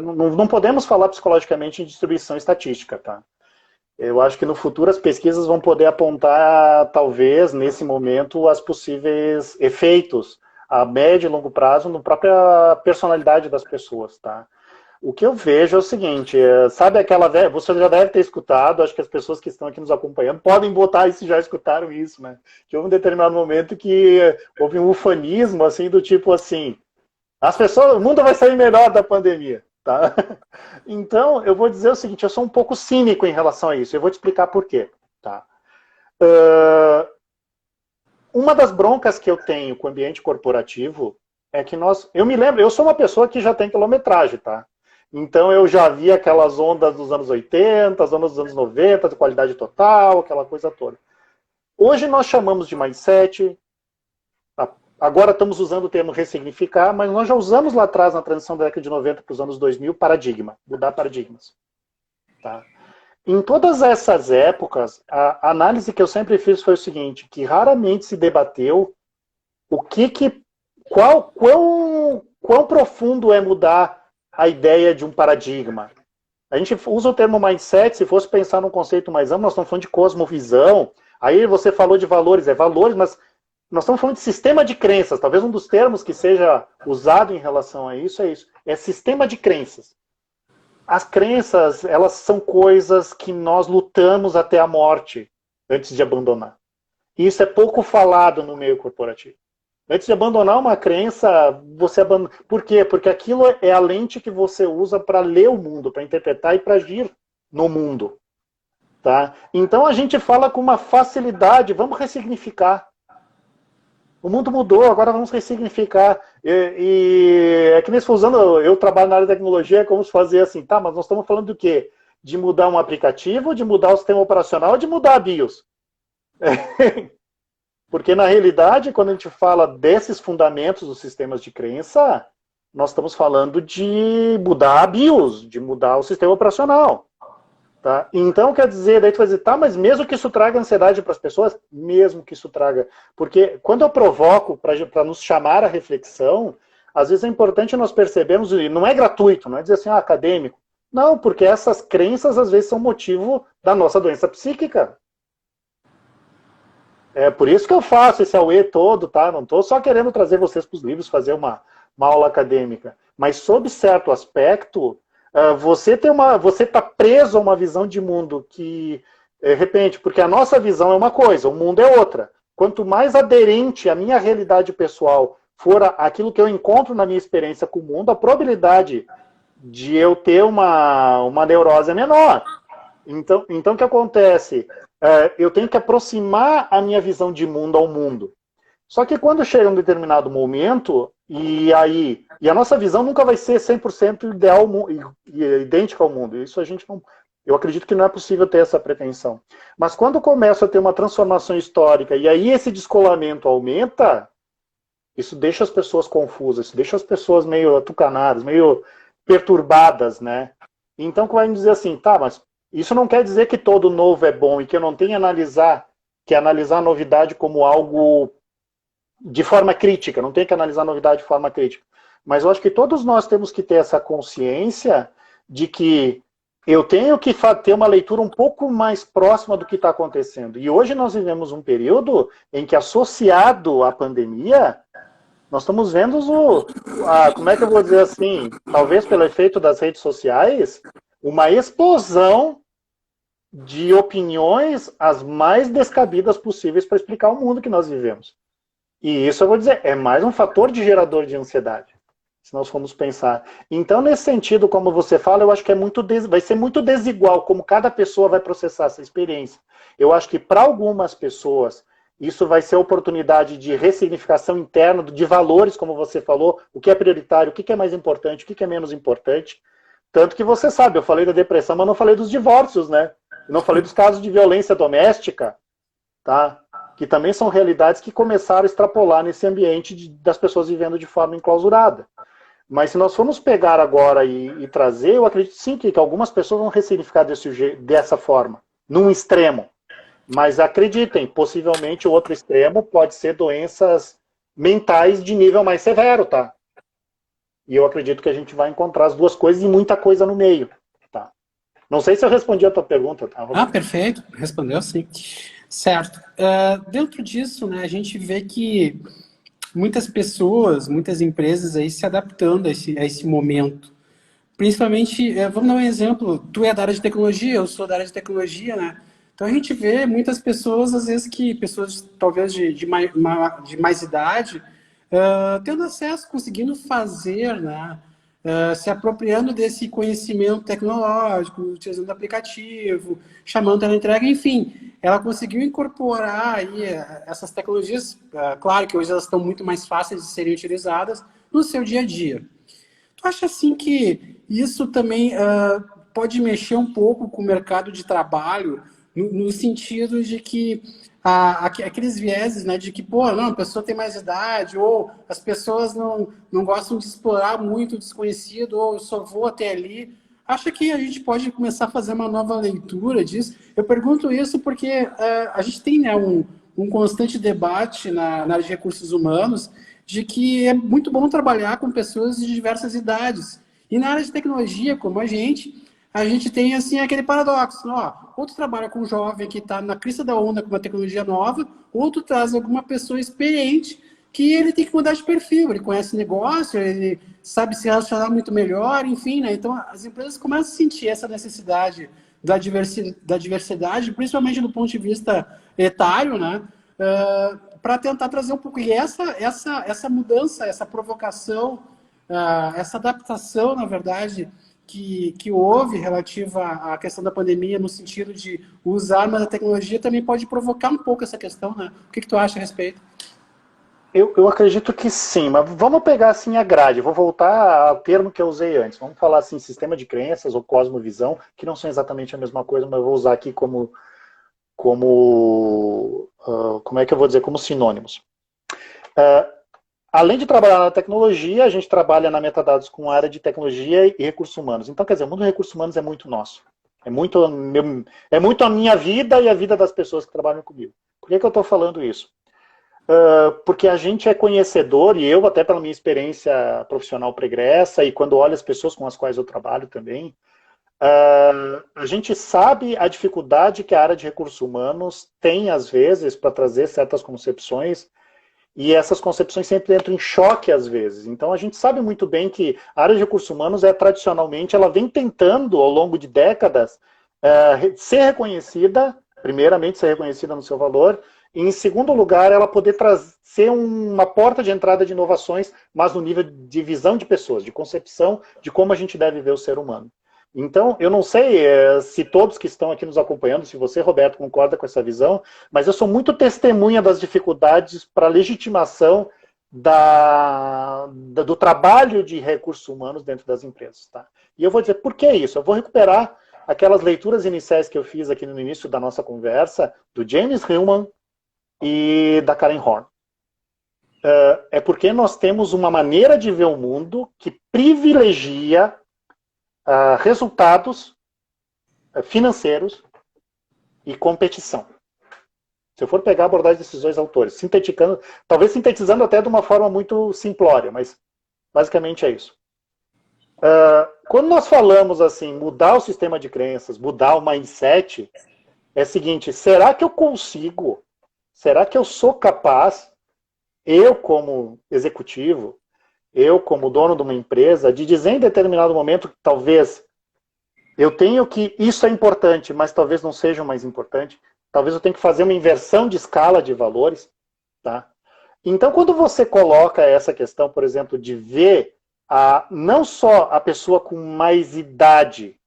não podemos falar psicologicamente em distribuição estatística, tá? Eu acho que no futuro as pesquisas vão poder apontar, talvez, nesse momento, os possíveis efeitos a médio e longo prazo na própria personalidade das pessoas, tá? O que eu vejo é o seguinte, sabe aquela velha, você já deve ter escutado, acho que as pessoas que estão aqui nos acompanhando podem botar se já escutaram isso, né? Que houve um determinado momento que houve um ufanismo, assim, do tipo assim, o mundo vai sair melhor da pandemia, tá? Então, eu vou dizer o seguinte, eu sou um pouco cínico em relação a isso, eu vou te explicar por quê, tá? Uma das broncas que eu tenho com o ambiente corporativo é que eu me lembro, eu sou uma pessoa que já tem quilometragem, tá? Então eu já vi aquelas ondas dos anos 80, as ondas dos anos 90, de qualidade total, aquela coisa toda. Hoje nós chamamos de mindset, agora estamos usando o termo ressignificar, mas nós já usamos lá atrás, na transição da década de 90 para os anos 2000, paradigma, mudar paradigmas. Tá? Em todas essas épocas, a análise que eu sempre fiz foi o seguinte, que raramente se debateu quão profundo é mudar a ideia de um paradigma. A gente usa o termo mindset, se fosse pensar num conceito mais amplo, nós estamos falando de cosmovisão, aí você falou de valores, mas nós estamos falando de sistema de crenças, talvez um dos termos que seja usado em relação a isso é sistema de crenças. As crenças, elas são coisas que nós lutamos até a morte antes de abandonar. E isso é pouco falado no meio corporativo. Antes de abandonar uma crença, você abandona. Por quê? Porque aquilo é a lente que você usa para ler o mundo, para interpretar e para agir no mundo. Tá? Então a gente fala com uma facilidade, vamos ressignificar. O mundo mudou, agora vamos ressignificar. E é que nem se usando, eu trabalho na área de tecnologia, é como se fazer assim, tá, mas nós estamos falando do quê? De mudar um aplicativo, de mudar o sistema operacional, de mudar a BIOS. Porque, na realidade, quando a gente fala desses fundamentos dos sistemas de crença, nós estamos falando de mudar a BIOS, de mudar o sistema operacional. Tá? Então, quer dizer, daí tu vai dizer, tá, mas mesmo que isso traga ansiedade para as pessoas, mesmo que isso traga. Porque quando eu provoco para nos chamar à reflexão, às vezes é importante nós percebermos, e não é gratuito, não é dizer assim, acadêmico. Não, porque essas crenças, às vezes, são motivo da nossa doença psíquica. É por isso que eu faço esse auê todo, tá? Não estou só querendo trazer vocês para os livros, fazer uma aula acadêmica. Mas, sob certo aspecto, você está preso a uma visão de mundo que, de repente, porque a nossa visão é uma coisa, o mundo é outra. Quanto mais aderente à minha realidade pessoal for aquilo que eu encontro na minha experiência com o mundo, a probabilidade de eu ter uma neurose é menor. Então, o que acontece? Eu tenho que aproximar a minha visão de mundo ao mundo. Só que quando chega um determinado momento, e a nossa visão nunca vai ser 100% ideal e idêntica ao mundo. Isso a gente não... Eu acredito que não é possível ter essa pretensão. Mas quando começa a ter uma transformação histórica, e aí esse descolamento aumenta, isso deixa as pessoas confusas, isso deixa as pessoas meio atucanadas, meio perturbadas, né? Então, vai me dizer assim, tá, mas isso não quer dizer que todo novo é bom e que eu não tenho que analisar a novidade como algo de forma crítica, não tem que analisar a novidade de forma crítica. Mas eu acho que todos nós temos que ter essa consciência de que eu tenho que ter uma leitura um pouco mais próxima do que está acontecendo. E hoje nós vivemos um período em que, associado à pandemia, nós estamos vendo como é que eu vou dizer assim, talvez pelo efeito das redes sociais, uma explosão de opiniões as mais descabidas possíveis para explicar o mundo que nós vivemos. E isso eu vou dizer, é mais um fator de gerador de ansiedade, se nós formos pensar. Então, nesse sentido, como você fala, eu acho que vai ser muito desigual como cada pessoa vai processar essa experiência. Eu acho que para algumas pessoas isso vai ser oportunidade de ressignificação interna, de valores, como você falou, o que é prioritário, o que é mais importante, o que é menos importante. Tanto que você sabe, eu falei da depressão, mas não falei dos divórcios, né? Eu não falei dos casos de violência doméstica, tá? Que também são realidades que começaram a extrapolar nesse ambiente das pessoas vivendo de forma enclausurada. Mas se nós formos pegar agora e trazer, eu acredito sim que algumas pessoas vão ressignificar dessa forma, num extremo. Mas acreditem, possivelmente o outro extremo pode ser doenças mentais de nível mais severo, tá? E eu acredito que a gente vai encontrar as duas coisas e muita coisa no meio, tá? Não sei se eu respondi a tua pergunta, tá? Perfeito. Respondeu sim. Certo. Dentro disso, né, a gente vê que muitas pessoas, muitas empresas aí se adaptando a esse momento. Principalmente, vamos dar um exemplo, tu é da área de tecnologia, eu sou da área de tecnologia, né? Então a gente vê muitas pessoas, às vezes pessoas talvez de mais idade, tendo acesso, conseguindo fazer, né? Se apropriando desse conhecimento tecnológico, utilizando aplicativo, chamando ela entrega, enfim, ela conseguiu incorporar aí essas tecnologias, claro que hoje elas estão muito mais fáceis de serem utilizadas no seu dia a dia. Tu acha assim que isso também pode mexer um pouco com o mercado de trabalho, no sentido de que aqueles vieses, né, de que, a pessoa tem mais idade, ou as pessoas não gostam de explorar muito o desconhecido, ou eu só vou até ali. Acha que a gente pode começar a fazer uma nova leitura disso? Eu pergunto isso porque a gente tem, né, um constante debate na área de recursos humanos de que é muito bom trabalhar com pessoas de diversas idades. E na área de tecnologia, como a gente tem assim aquele paradoxo, ou tu trabalha com um jovem que está na crista da onda com uma tecnologia nova, ou tu traz alguma pessoa experiente que ele tem que mudar de perfil, ele conhece negócio, ele sabe se relacionar muito melhor, enfim, né? Então as empresas começam a sentir essa necessidade da diversidade, principalmente do ponto de vista etário, né? para tentar trazer um pouco. E essa mudança, essa provocação, essa adaptação, na verdade, que houve relativa à questão da pandemia, no sentido de usar a tecnologia, também pode provocar um pouco essa questão, né? O que tu acha a respeito? Eu acredito que sim, mas vamos pegar assim a grade. Vou voltar ao termo que eu usei antes. Vamos falar assim, sistema de crenças ou cosmovisão, que não são exatamente a mesma coisa, mas eu vou usar aqui como como é que eu vou dizer, como sinônimos. Além de trabalhar na tecnologia, a gente trabalha na Metadados com a área de tecnologia e recursos humanos. Então, quer dizer, o mundo de recursos humanos é muito nosso. É muito a minha vida e a vida das pessoas que trabalham comigo. Por que eu estou falando isso? Porque a gente é conhecedor, e eu até pela minha experiência profissional pregressa, e quando olho as pessoas com as quais eu trabalho também, a gente sabe a dificuldade que a área de recursos humanos tem, às vezes, para trazer certas concepções, e essas concepções sempre entram em choque, às vezes. Então, a gente sabe muito bem que a área de recursos humanos, tradicionalmente, ela vem tentando, ao longo de décadas, ser reconhecida, primeiramente ser reconhecida no seu valor, e, em segundo lugar, ela poder ser uma porta de entrada de inovações, mas no nível de visão de pessoas, de concepção de como a gente deve ver o ser humano. Então, eu não sei se todos que estão aqui nos acompanhando, se você, Roberto, concorda com essa visão, mas eu sou muito testemunha das dificuldades para a legitimação do trabalho de recursos humanos dentro das empresas. Tá? E eu vou dizer, por que isso? Eu vou recuperar aquelas leituras iniciais que eu fiz aqui no início da nossa conversa, do James Hillman e da Karen Horn. É porque nós temos uma maneira de ver o mundo que privilegia resultados financeiros e competição. Se eu for pegar a abordagem desses dois autores, talvez sintetizando até de uma forma muito simplória, mas basicamente é isso. Quando nós falamos assim, mudar o sistema de crenças, mudar o mindset, é o seguinte, será que eu consigo, será que eu sou capaz, eu como executivo, eu como dono de uma empresa, de dizer em determinado momento que talvez eu tenho que, isso é importante, mas talvez não seja o mais importante, talvez eu tenha que fazer uma inversão de escala de valores, tá? Então, quando você coloca essa questão, por exemplo, de ver não só a pessoa com mais idade,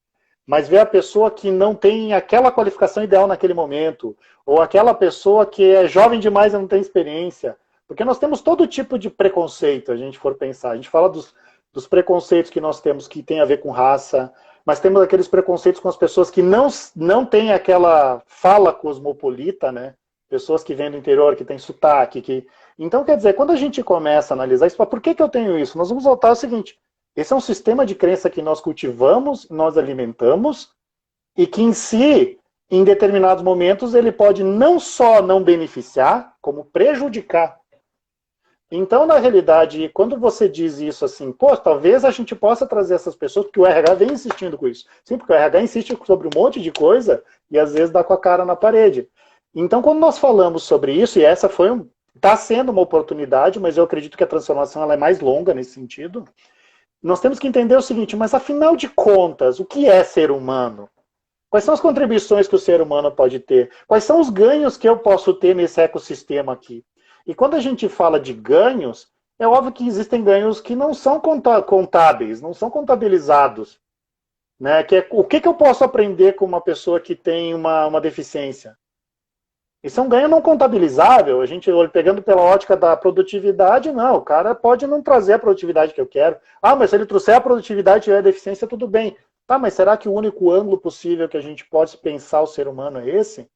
mas ver a pessoa que não tem aquela qualificação ideal naquele momento, ou aquela pessoa que é jovem demais e não tem experiência, porque nós temos todo tipo de preconceito, a gente for pensar. A gente fala dos preconceitos que nós temos que tem a ver com raça, mas temos aqueles preconceitos com as pessoas que não têm aquela fala cosmopolita, né? Pessoas que vêm do interior, que têm sotaque. Então, quer dizer, quando a gente começa a analisar isso, por que eu tenho isso? Nós vamos voltar ao seguinte, esse é um sistema de crença que nós cultivamos, nós alimentamos, e que em si, em determinados momentos, ele pode não só não beneficiar, como prejudicar. Então, na realidade, quando você diz isso assim, pô, talvez a gente possa trazer essas pessoas, porque o RH vem insistindo com isso. Sim, porque o RH insiste sobre um monte de coisa e às vezes dá com a cara na parede. Então, quando nós falamos sobre isso, e essa está sendo uma oportunidade, mas eu acredito que a transformação ela é mais longa nesse sentido, nós temos que entender o seguinte, mas afinal de contas, o que é ser humano? Quais são as contribuições que o ser humano pode ter? Quais são os ganhos que eu posso ter nesse ecossistema aqui? E quando a gente fala de ganhos, é óbvio que existem ganhos que não são contábeis, não são contabilizados. Né? O que eu posso aprender com uma pessoa que tem uma deficiência? Isso é um ganho não contabilizável. A gente, pegando pela ótica da produtividade, não. O cara pode não trazer a produtividade que eu quero. Ah, mas se ele trouxer a produtividade e tiver a deficiência, tudo bem. Tá, mas será que o único ângulo possível que a gente pode pensar o ser humano é esse?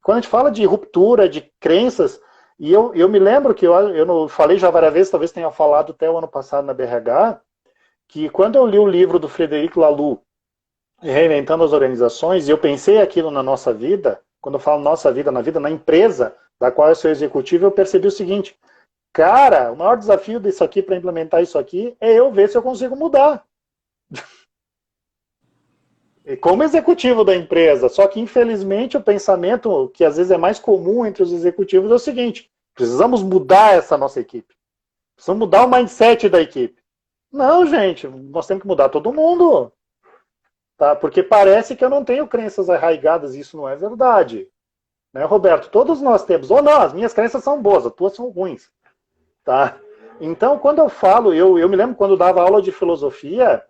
Quando a gente fala de ruptura, de crenças, e eu me lembro que eu não falei já várias vezes, talvez tenha falado até o ano passado na BRH, que quando eu li o livro do Frederic Laloux, Reinventando as Organizações, e eu pensei aquilo na nossa vida, quando eu falo nossa vida, na empresa da qual eu sou executivo, eu percebi o seguinte, cara, o maior desafio disso aqui, para implementar isso aqui, é eu ver se eu consigo mudar. E como executivo da empresa, só que infelizmente o pensamento que às vezes é mais comum entre os executivos é o seguinte, precisamos mudar essa nossa equipe. Precisamos mudar o mindset da equipe. Não, gente, nós temos que mudar todo mundo. Tá? Porque parece que eu não tenho crenças arraigadas, e isso não é verdade. né, Roberto? Todos nós temos. Ou não, as minhas crenças são boas, as tuas são ruins. Tá? Então, quando eu falo, eu me lembro quando eu dava aula de filosofia,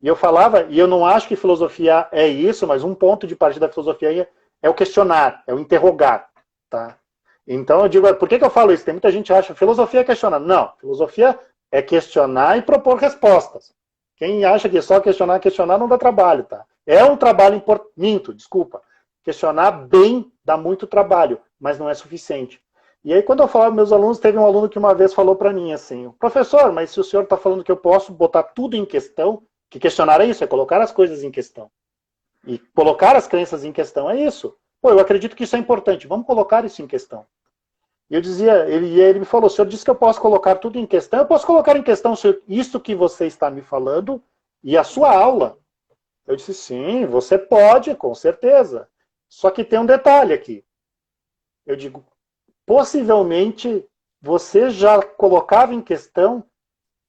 e eu falava, e eu não acho que filosofia é isso, mas um ponto de partida da filosofia é o questionar, é o interrogar. Tá? Então eu digo, por que eu falo isso? Tem muita gente que acha, filosofia é questionar. Não, filosofia é questionar e propor respostas. Quem acha que só questionar não dá trabalho, tá? É um trabalho importante, minto, desculpa. Questionar bem dá muito trabalho, mas não é suficiente. E aí quando eu falava com meus alunos, teve um aluno que uma vez falou para mim assim, professor, mas se o senhor está falando que eu posso botar tudo em questão, que questionar é isso, é colocar as coisas em questão. E colocar as crenças em questão é isso. Pô, eu acredito que isso é importante, vamos colocar isso em questão. E eu dizia, ele me falou, o senhor disse que eu posso colocar tudo em questão, eu posso colocar em questão isso que você está me falando e a sua aula. Eu disse, sim, você pode, com certeza. Só que tem um detalhe aqui. Eu digo, possivelmente você já colocava em questão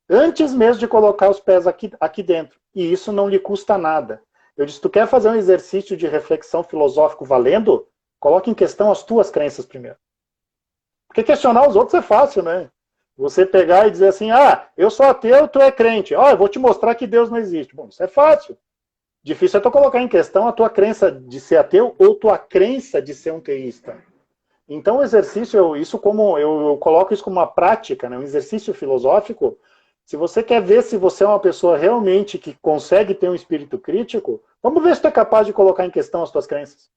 antes mesmo de colocar os pés aqui dentro. E isso não lhe custa nada. Eu disse, tu quer fazer um exercício de reflexão filosófico valendo? Coloque em questão as tuas crenças primeiro. Porque questionar os outros é fácil, né? Você pegar e dizer assim, eu sou ateu, tu é crente. Eu vou te mostrar que Deus não existe. Bom, isso é fácil. Difícil é tu colocar em questão a tua crença de ser ateu ou tua crença de ser um teísta. Então o exercício, eu coloco isso como uma prática, né? Um exercício filosófico. Se você quer ver se você é uma pessoa realmente que consegue ter um espírito crítico, vamos ver se tu é capaz de colocar em questão as tuas crenças.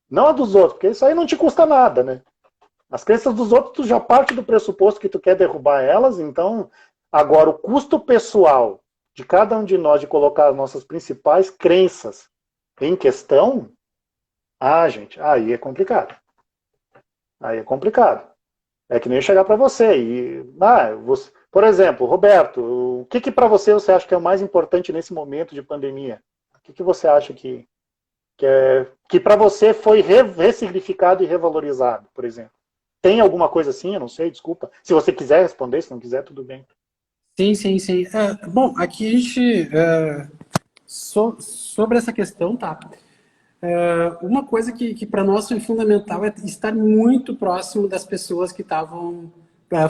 Não a dos outros, porque isso aí não te custa nada, né? As crenças dos outros, tu já parte do pressuposto que tu quer derrubar elas, então, agora, o custo pessoal de cada um de nós de colocar as nossas principais crenças em questão, gente, aí é complicado. Aí é complicado. É que nem eu chegar para você por exemplo, Roberto, o que para você acha que é o mais importante nesse momento de pandemia? O que você acha que para você foi ressignificado e revalorizado, por exemplo? Tem alguma coisa assim? Eu não sei, desculpa. Se você quiser responder, se não quiser, tudo bem. Sim, sim, sim. Bom, aqui a gente, sobre essa questão, tá? Uma coisa que para nós foi fundamental é estar muito próximo das pessoas que estavam,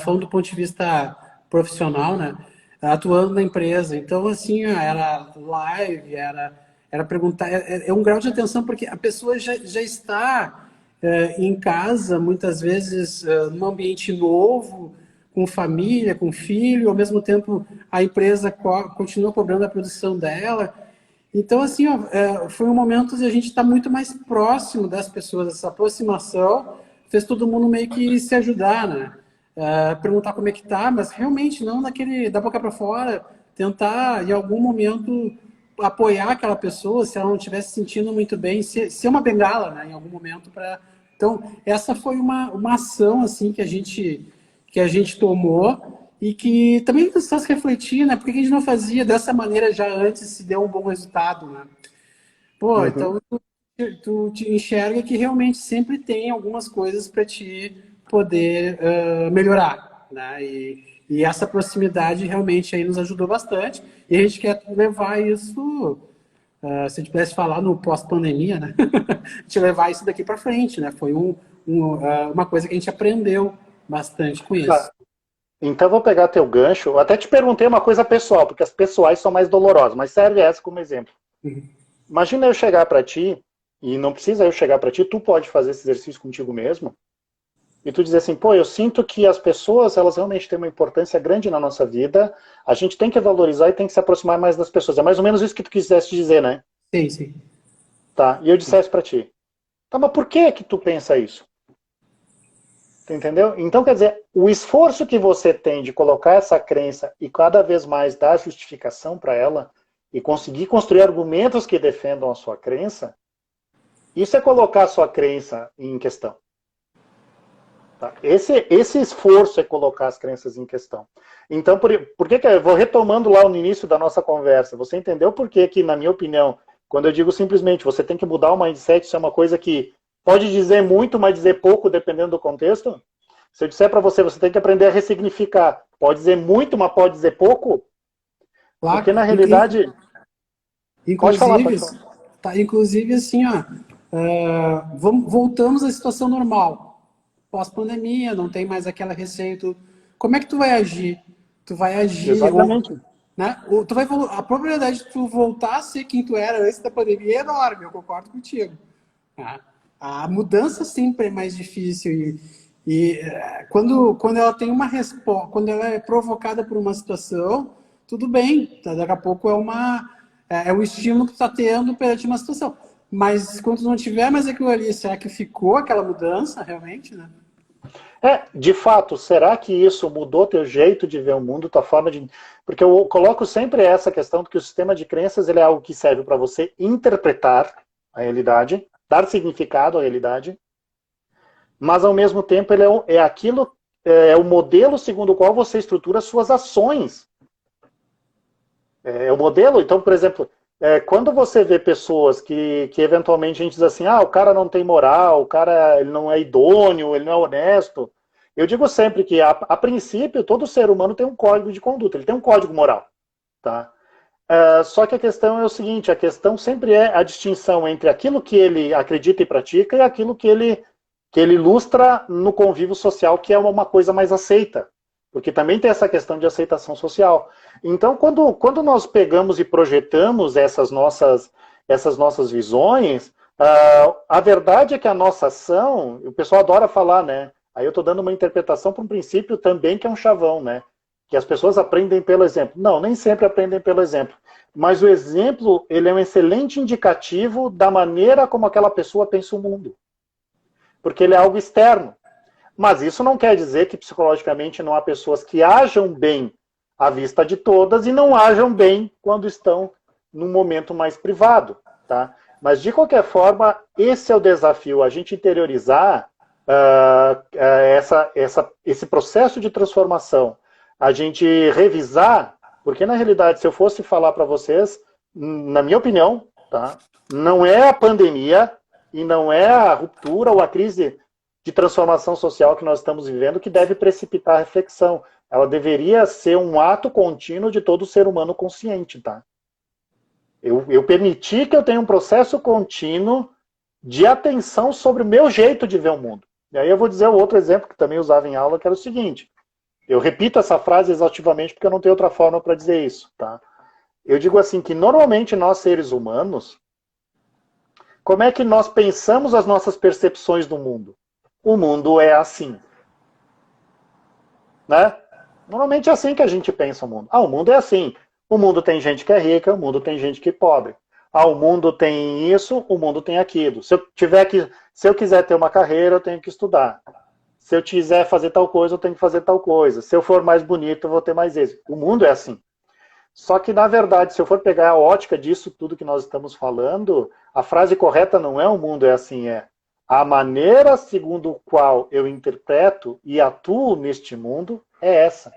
falando do ponto de vista profissional, né? Atuando na empresa. Então, assim, era live, era perguntar, é um grau de atenção, porque a pessoa já está em casa, muitas vezes, num ambiente novo, com família, com filho, ao mesmo tempo a empresa continua cobrando a produção dela. Então, assim, foi um momento de a gente estar muito mais próximo das pessoas, essa aproximação fez todo mundo meio que se ajudar, né? Perguntar como é que tá, mas realmente não da boca para fora, tentar em algum momento apoiar aquela pessoa, se ela não estiver se sentindo muito bem, ser uma bengala, né, em algum momento para. Então, essa foi uma ação assim que a gente tomou e que também precisa se refletir, né? Por que a gente não fazia dessa maneira já antes se deu um bom resultado, né? Pô, então tu te enxerga que realmente sempre tem algumas coisas para te poder melhorar, né? E essa proximidade realmente aí nos ajudou bastante e a gente quer levar isso, se a gente pudesse falar no pós-pandemia, né? A gente levar isso daqui para frente, né? Foi uma coisa que a gente aprendeu bastante com isso. Então vou pegar teu gancho. Eu até te perguntei uma coisa pessoal, porque as pessoais são mais dolorosas, mas serve essa como exemplo. Imagina eu chegar para ti, e não precisa eu chegar para ti, tu pode fazer esse exercício contigo mesmo, e tu dizer assim, pô, eu sinto que as pessoas, elas realmente têm uma importância grande na nossa vida, a gente tem que valorizar e tem que se aproximar mais das pessoas. É mais ou menos isso que tu quiseste dizer, né? Sim, sim. Tá, e eu dissesse para ti, tá, mas por que tu pensa isso? Tu entendeu? Então, quer dizer, o esforço que você tem de colocar essa crença e cada vez mais dar justificação para ela e conseguir construir argumentos que defendam a sua crença, isso é colocar a sua crença em questão. Tá? Esse esforço é colocar as crenças em questão. Então, por que eu vou retomando lá no início da nossa conversa? Você entendeu por que, na minha opinião, quando eu digo simplesmente você tem que mudar o mindset, isso é uma coisa que pode dizer muito, mas dizer pouco, dependendo do contexto? Se eu disser para você, você tem que aprender a ressignificar. Pode dizer muito, mas pode dizer pouco? Claro. Porque, na realidade... Inclusive, pode falar. tá, inclusive assim, ó, voltamos à situação normal. Pós-pandemia, não tem mais aquela receio. Como é que tu vai agir? Tu vai agir... Exatamente. Né? A probabilidade de tu voltar a ser quem tu era antes da pandemia é enorme, eu concordo contigo. Tá? A mudança sempre é mais difícil quando ela tem uma resposta, quando ela é provocada por uma situação, tudo bem, tá? Daqui a pouco é um estímulo que tu está tendo perante uma situação. Mas quando não tiver mais aquilo ali, será que ficou aquela mudança realmente, né? De fato, será que isso mudou teu jeito de ver o mundo, tua forma de... Porque eu coloco sempre essa questão de que o sistema de crenças ele é algo que serve para você interpretar a realidade, dar significado à realidade, mas ao mesmo tempo ele é o modelo segundo o qual você estrutura suas ações. É o modelo, então, por exemplo, quando você vê pessoas que eventualmente a gente diz assim, o cara não tem moral, o cara ele não é idôneo, ele não é honesto, eu digo sempre que, a princípio, todo ser humano tem um código de conduta, ele tem um código moral. Tá? Só que a questão é o seguinte, a questão sempre é a distinção entre aquilo que ele acredita e pratica e aquilo que ele ilustra no convívio social, que é uma coisa mais aceita. Porque também tem essa questão de aceitação social. Então, quando nós pegamos e projetamos essas nossas visões, a verdade é que a nossa ação, o pessoal adora falar, né? Aí eu estou dando uma interpretação para um princípio também que é um chavão, né? Que as pessoas aprendem pelo exemplo. Não, nem sempre aprendem pelo exemplo. Mas o exemplo, ele é um excelente indicativo da maneira como aquela pessoa pensa o mundo. Porque ele é algo externo. Mas isso não quer dizer que psicologicamente não há pessoas que ajam bem à vista de todas e não ajam bem quando estão num momento mais privado. Tá? Mas, de qualquer forma, esse é o desafio, a gente interiorizar esse processo de transformação, a gente revisar, porque na realidade, se eu fosse falar para vocês, na minha opinião, tá? Não é a pandemia e não é a ruptura ou a crise de transformação social que nós estamos vivendo que deve precipitar a reflexão. Ela deveria ser um ato contínuo de todo ser humano consciente. Tá? Eu permiti que eu tenha um processo contínuo de atenção sobre o meu jeito de ver o mundo. E aí eu vou dizer o outro exemplo que também usava em aula, que era o seguinte. Eu repito essa frase exaustivamente porque eu não tenho outra forma para dizer isso. Tá? Eu digo assim que normalmente nós seres humanos, como é que nós pensamos as nossas percepções do mundo? O mundo é assim. Né? Normalmente é assim que a gente pensa o mundo. O mundo é assim. O mundo tem gente que é rica, o mundo tem gente que é pobre. O mundo tem isso, o mundo tem aquilo. Se eu quiser ter uma carreira, eu tenho que estudar. Se eu quiser fazer tal coisa, eu tenho que fazer tal coisa. Se eu for mais bonito, eu vou ter mais êxito. O mundo é assim. Só que, na verdade, se eu for pegar a ótica disso tudo que nós estamos falando, a frase correta não é o mundo é assim, é a maneira segundo a qual eu interpreto e atuo neste mundo é essa.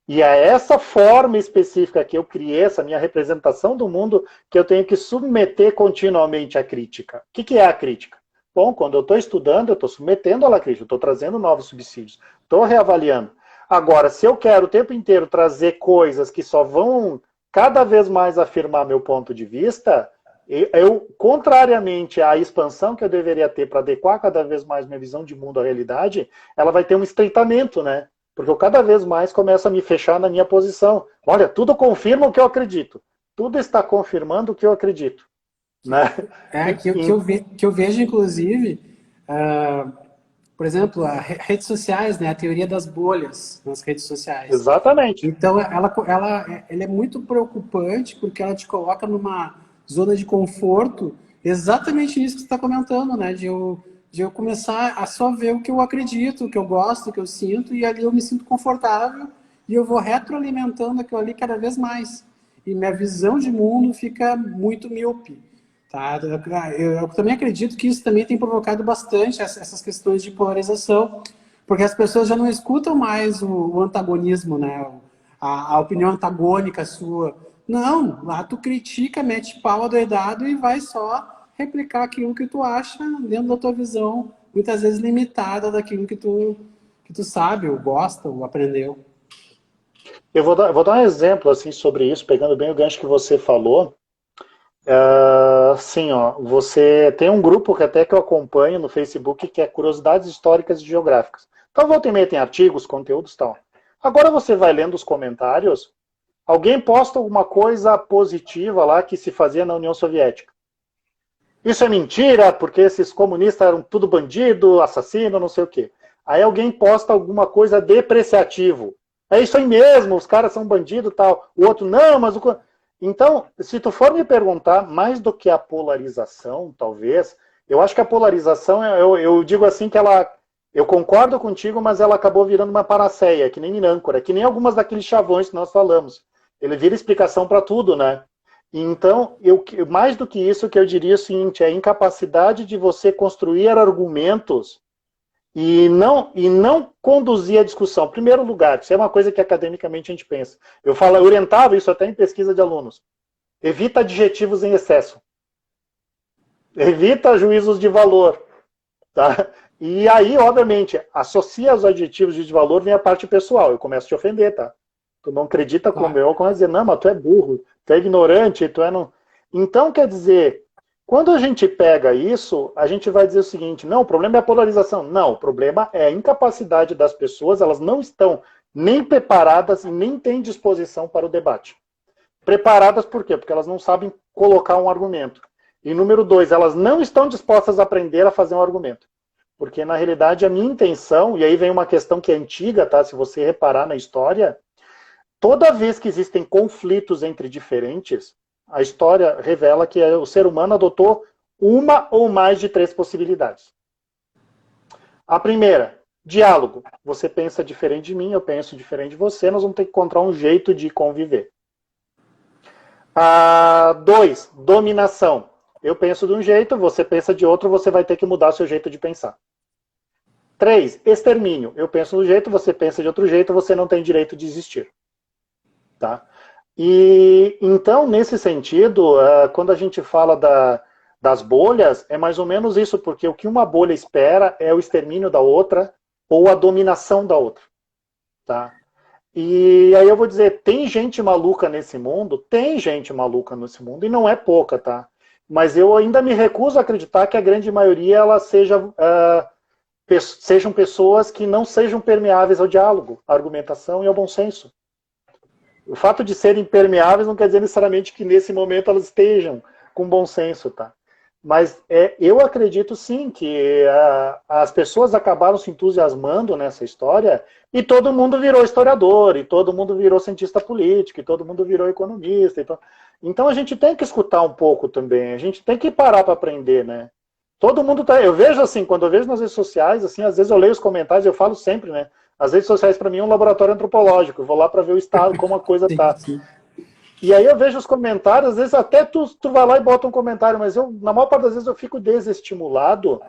E é essa forma específica que eu criei, essa minha representação do mundo, que eu tenho que submeter continuamente à crítica. O que é a crítica? Bom, quando eu estou estudando, eu estou submetendo ela à crítica, eu estou trazendo novos subsídios, estou reavaliando. Agora, se eu quero o tempo inteiro trazer coisas que só vão cada vez mais afirmar meu ponto de vista, eu, contrariamente à expansão que eu deveria ter para adequar cada vez mais minha visão de mundo à realidade, ela vai ter um estreitamento, né? Porque eu cada vez mais começo a me fechar na minha posição. Olha, tudo confirma o que eu acredito. Tudo está confirmando o que eu acredito. Né? Que eu vejo, inclusive, por exemplo, as redes sociais, né? A teoria das bolhas nas redes sociais. Exatamente. Então, ela é muito preocupante porque ela te coloca numa zona de conforto, exatamente nisso que você está comentando, né? De eu começar a só ver o que eu acredito, o que eu gosto, o que eu sinto, e ali eu me sinto confortável e eu vou retroalimentando aquilo ali cada vez mais. E minha visão de mundo fica muito míope. Tá? Eu também acredito que isso também tem provocado bastante essas questões de polarização, porque as pessoas já não escutam mais o antagonismo, né? A opinião antagônica sua. Não, lá tu critica, mete pau adoidado e vai só replicar aquilo que tu acha dentro da tua visão, muitas vezes limitada daquilo que tu sabe, ou gosta, ou aprendeu. Eu vou dar um exemplo assim, sobre isso, pegando bem o gancho que você falou. Sim, ó, você tem um grupo que até que eu acompanho no Facebook, que é Curiosidades Históricas e Geográficas. Então, volta e meia tem artigos, conteúdos e tal. Agora você vai lendo os comentários, alguém posta alguma coisa positiva lá que se fazia na União Soviética. Isso é mentira, porque esses comunistas eram tudo bandido, assassino, não sei o quê. Aí alguém posta alguma coisa depreciativo. É isso aí mesmo, os caras são bandido e tal. O outro, não, mas o... Então, se tu for me perguntar, mais do que a polarização, talvez, eu acho que a polarização, eu digo assim que ela... Eu concordo contigo, mas ela acabou virando uma panaceia, que nem âncora, que nem algumas daqueles chavões que nós falamos. Ele vira explicação para tudo, né? Então, mais do que isso, que eu diria o seguinte, é a incapacidade de você construir argumentos e não conduzir a discussão. Em primeiro lugar, isso é uma coisa que academicamente a gente pensa. Eu orientava isso até em pesquisa de alunos. Evita adjetivos em excesso. Evita juízos de valor. Tá? E aí, obviamente, associa os adjetivos de valor, vem a parte pessoal. Eu começo a te ofender, tá? Tu não acredita como eu, começo a dizer, não, mas tu é burro, tu é ignorante, tu é não... Então, quer dizer, quando a gente pega isso, a gente vai dizer o seguinte, não, o problema é a polarização. Não, o problema é a incapacidade das pessoas, elas não estão nem preparadas e nem têm disposição para o debate. Preparadas por quê? Porque elas não sabem colocar um argumento. E número 2, elas não estão dispostas a aprender a fazer um argumento. Porque, na realidade, a minha intenção, e aí vem uma questão que é antiga, tá? Se você reparar na história, toda vez que existem conflitos entre diferentes, a história revela que o ser humano adotou uma ou mais de 3 possibilidades. A primeira, diálogo. Você pensa diferente de mim, eu penso diferente de você, nós vamos ter que encontrar um jeito de conviver. 2, dominação. Eu penso de um jeito, você pensa de outro, você vai ter que mudar o seu jeito de pensar. 3, extermínio. Eu penso de um jeito, você pensa de outro jeito, você não tem direito de existir. Tá? E então, nesse sentido, quando a gente fala das bolhas, é mais ou menos isso, porque o que uma bolha espera é o extermínio da outra ou a dominação da outra. Tá? E aí eu vou dizer, tem gente maluca nesse mundo? Tem gente maluca nesse mundo, e não é pouca, tá? Mas eu ainda me recuso a acreditar que a grande maioria ela sejam pessoas que não sejam permeáveis ao diálogo, à argumentação e ao bom senso. O fato de serem permeáveis não quer dizer necessariamente que nesse momento elas estejam com bom senso, tá? Mas eu acredito sim que as pessoas acabaram se entusiasmando nessa história e todo mundo virou historiador, e todo mundo virou cientista político, e todo mundo virou economista. Então a gente tem que escutar um pouco também, a gente tem que parar para aprender, né? Todo mundo tá... Eu vejo assim, quando eu vejo nas redes sociais, assim, às vezes eu leio os comentários, eu falo sempre, né? As redes sociais para mim é um laboratório antropológico, eu vou lá para ver o estado, como a coisa tá. Sim. E aí eu vejo os comentários, às vezes até tu vai lá e bota um comentário, mas na maior parte das vezes eu fico desestimulado,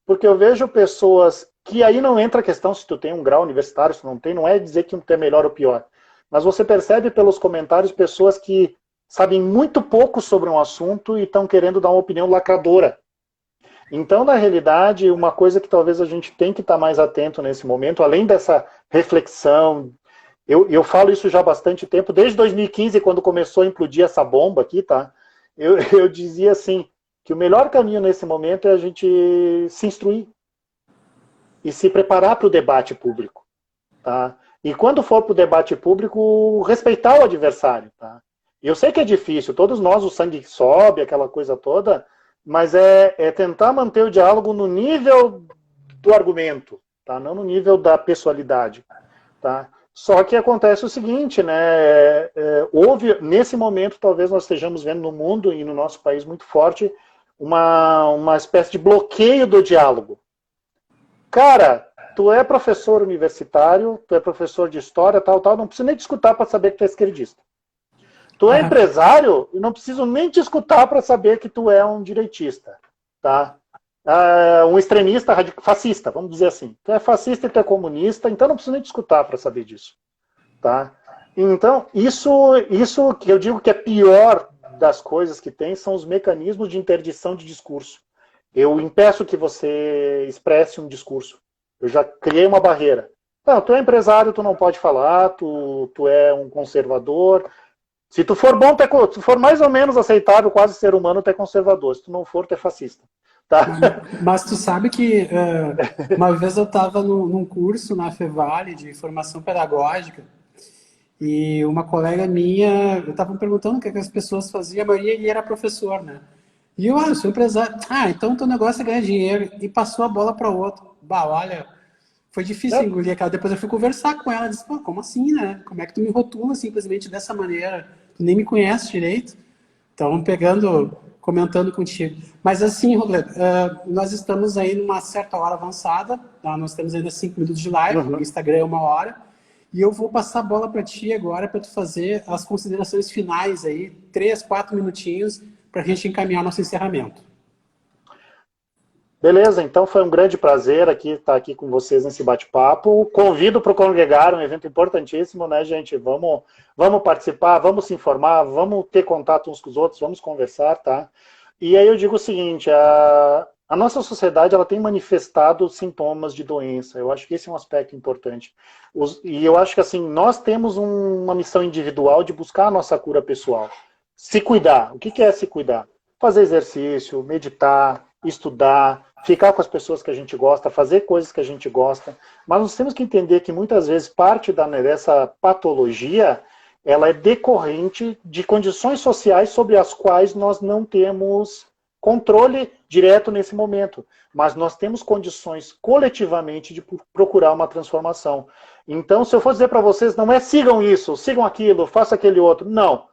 porque eu vejo pessoas que aí não entra a questão se tu tem um grau universitário, se não tem, não é dizer que tu é melhor ou pior. Mas você percebe pelos comentários pessoas que sabem muito pouco sobre um assunto e estão querendo dar uma opinião lacradora. Então, na realidade, uma coisa que talvez a gente tem que estar mais atento nesse momento, além dessa reflexão, eu falo isso já há bastante tempo, desde 2015, quando começou a implodir essa bomba aqui, tá? Eu dizia assim, que o melhor caminho nesse momento é a gente se instruir e se preparar para o debate público, tá? E quando for para o debate público, respeitar o adversário, tá? Eu sei que é difícil, todos nós o sangue sobe, aquela coisa toda, mas é tentar manter o diálogo no nível do argumento, tá? Não no nível da pessoalidade, tá? Só que acontece o seguinte, né? Houve, nesse momento, talvez nós estejamos vendo no mundo e no nosso país muito forte, uma espécie de bloqueio do diálogo. Cara, tu é professor universitário, tu é professor de história, tal, não precisa nem te escutar para saber que tu é esquerdista. Tu é empresário e não preciso nem te escutar para saber que tu é um direitista, tá? Um extremista fascista, vamos dizer assim. Tu é fascista e tu é comunista, então não preciso nem te escutar para saber disso, tá? Então, isso que eu digo que é pior das coisas que tem são os mecanismos de interdição de discurso. Eu impeço que você expresse um discurso. Eu já criei uma barreira. Não, tu é empresário, tu não pode falar, tu é um conservador. Se tu for bom, se tu for mais ou menos aceitável, quase ser humano, tu é conservador. Se tu não for, tu é fascista. Tá? Mas tu sabe que uma vez eu estava num curso na Fevale de formação pedagógica e uma colega minha, eu estava me perguntando o que as pessoas faziam, a maioria e era professor, né? E eu sou empresário. Então teu negócio é ganhar dinheiro. E passou a bola para outro. Bah, olha, foi difícil engolir aquela. Depois eu fui conversar com ela. Disse, pô, como assim, né? Como é que tu me rotula simplesmente dessa maneira? Tu nem me conhece direito. Então, comentando contigo. Mas assim, Robledo, nós estamos aí numa certa hora avançada. Tá? Nós temos ainda 5 minutos de live. O Instagram é 1 hora. E eu vou passar a bola para ti agora para tu fazer as considerações finais aí, 3, 4 minutinhos, para a gente encaminhar nosso encerramento. Beleza, então foi um grande prazer estar aqui com vocês nesse bate-papo. Convido para o Congregar, um evento importantíssimo, né, gente? Vamos participar, vamos se informar, vamos ter contato uns com os outros, vamos conversar, tá? E aí eu digo o seguinte, a nossa sociedade ela tem manifestado sintomas de doença. Eu acho que esse é um aspecto importante. E eu acho que assim, nós temos uma missão individual de buscar a nossa cura pessoal. Se cuidar. O que é se cuidar? Fazer exercício, meditar, estudar, ficar com as pessoas que a gente gosta, fazer coisas que a gente gosta. Mas nós temos que entender que muitas vezes parte dessa patologia ela é decorrente de condições sociais sobre as quais nós não temos controle direto nesse momento. Mas nós temos condições coletivamente de procurar uma transformação. Então, se eu for dizer para vocês, não é sigam isso, sigam aquilo, façam aquele outro. Não.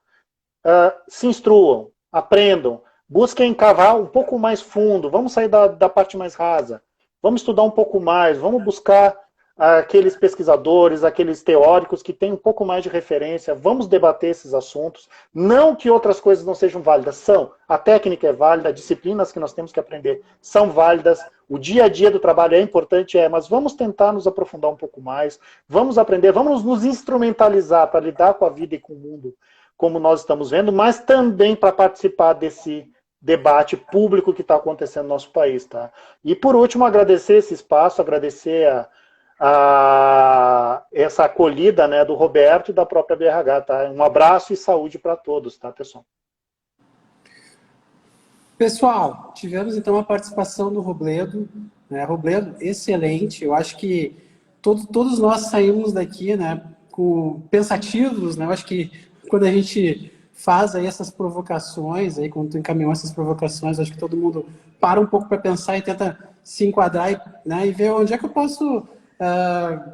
Se instruam, aprendam, busquem cavar um pouco mais fundo, vamos sair da parte mais rasa, vamos estudar um pouco mais, vamos buscar aqueles pesquisadores, aqueles teóricos que têm um pouco mais de referência, vamos debater esses assuntos, não que outras coisas não sejam válidas, são, a técnica é válida, as disciplinas que nós temos que aprender são válidas, o dia a dia do trabalho é importante, mas vamos tentar nos aprofundar um pouco mais, vamos aprender, vamos nos instrumentalizar para lidar com a vida e com o mundo como nós estamos vendo, mas também para participar desse debate público que está acontecendo no nosso país. Tá? E por último, agradecer esse espaço, agradecer essa acolhida, né, do Roberto e da própria BRH. Tá? Um abraço e saúde para todos, tá, pessoal? Pessoal, tivemos então a participação do Robledo. Né? Robledo, excelente. Eu acho que todos nós saímos daqui, né, pensativos. Né? Eu acho que quando a gente faz aí essas provocações, aí quando tu encaminhou essas provocações, acho que todo mundo para um pouco para pensar e tenta se enquadrar, né, e ver onde é que eu posso,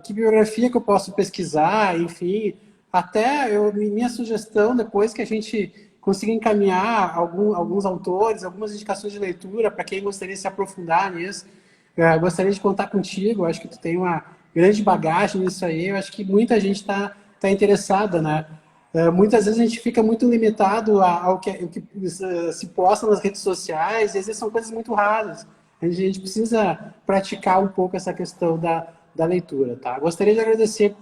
que bibliografia que eu posso pesquisar, enfim. Até minha sugestão, depois que a gente conseguir encaminhar alguns autores, algumas indicações de leitura para quem gostaria de se aprofundar nisso, gostaria de contar contigo, acho que tu tem uma grande bagagem nisso aí, eu acho que muita gente está interessada, né? Muitas vezes a gente fica muito limitado ao que se posta nas redes sociais, e às vezes são coisas muito raras. A gente precisa praticar um pouco essa questão da leitura. Tá? Gostaria de agradecer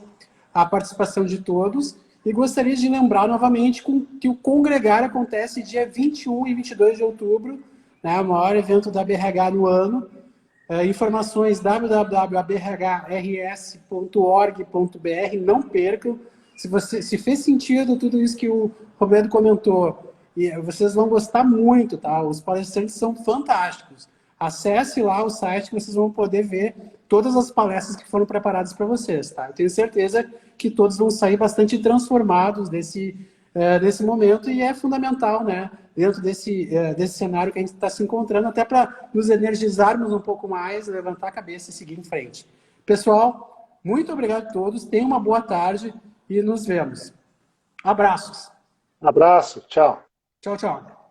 a participação de todos e gostaria de lembrar novamente que o Congregar acontece dia 21 e 22 de outubro, né, o maior evento da BRH no ano. Informações www.abrhrs.org.br, não percam. Se fez sentido tudo isso que o Roberto comentou, e vocês vão gostar muito, tá? Os palestrantes são fantásticos. Acesse lá o site que vocês vão poder ver todas as palestras que foram preparadas para vocês, tá? Eu tenho certeza que todos vão sair bastante transformados desse momento, e é fundamental, né? Dentro desse cenário que a gente está se encontrando, até para nos energizarmos um pouco mais, levantar a cabeça e seguir em frente. Pessoal, muito obrigado a todos, tenham uma boa tarde e nos vemos. Abraços. Abraço, tchau. Tchau, tchau.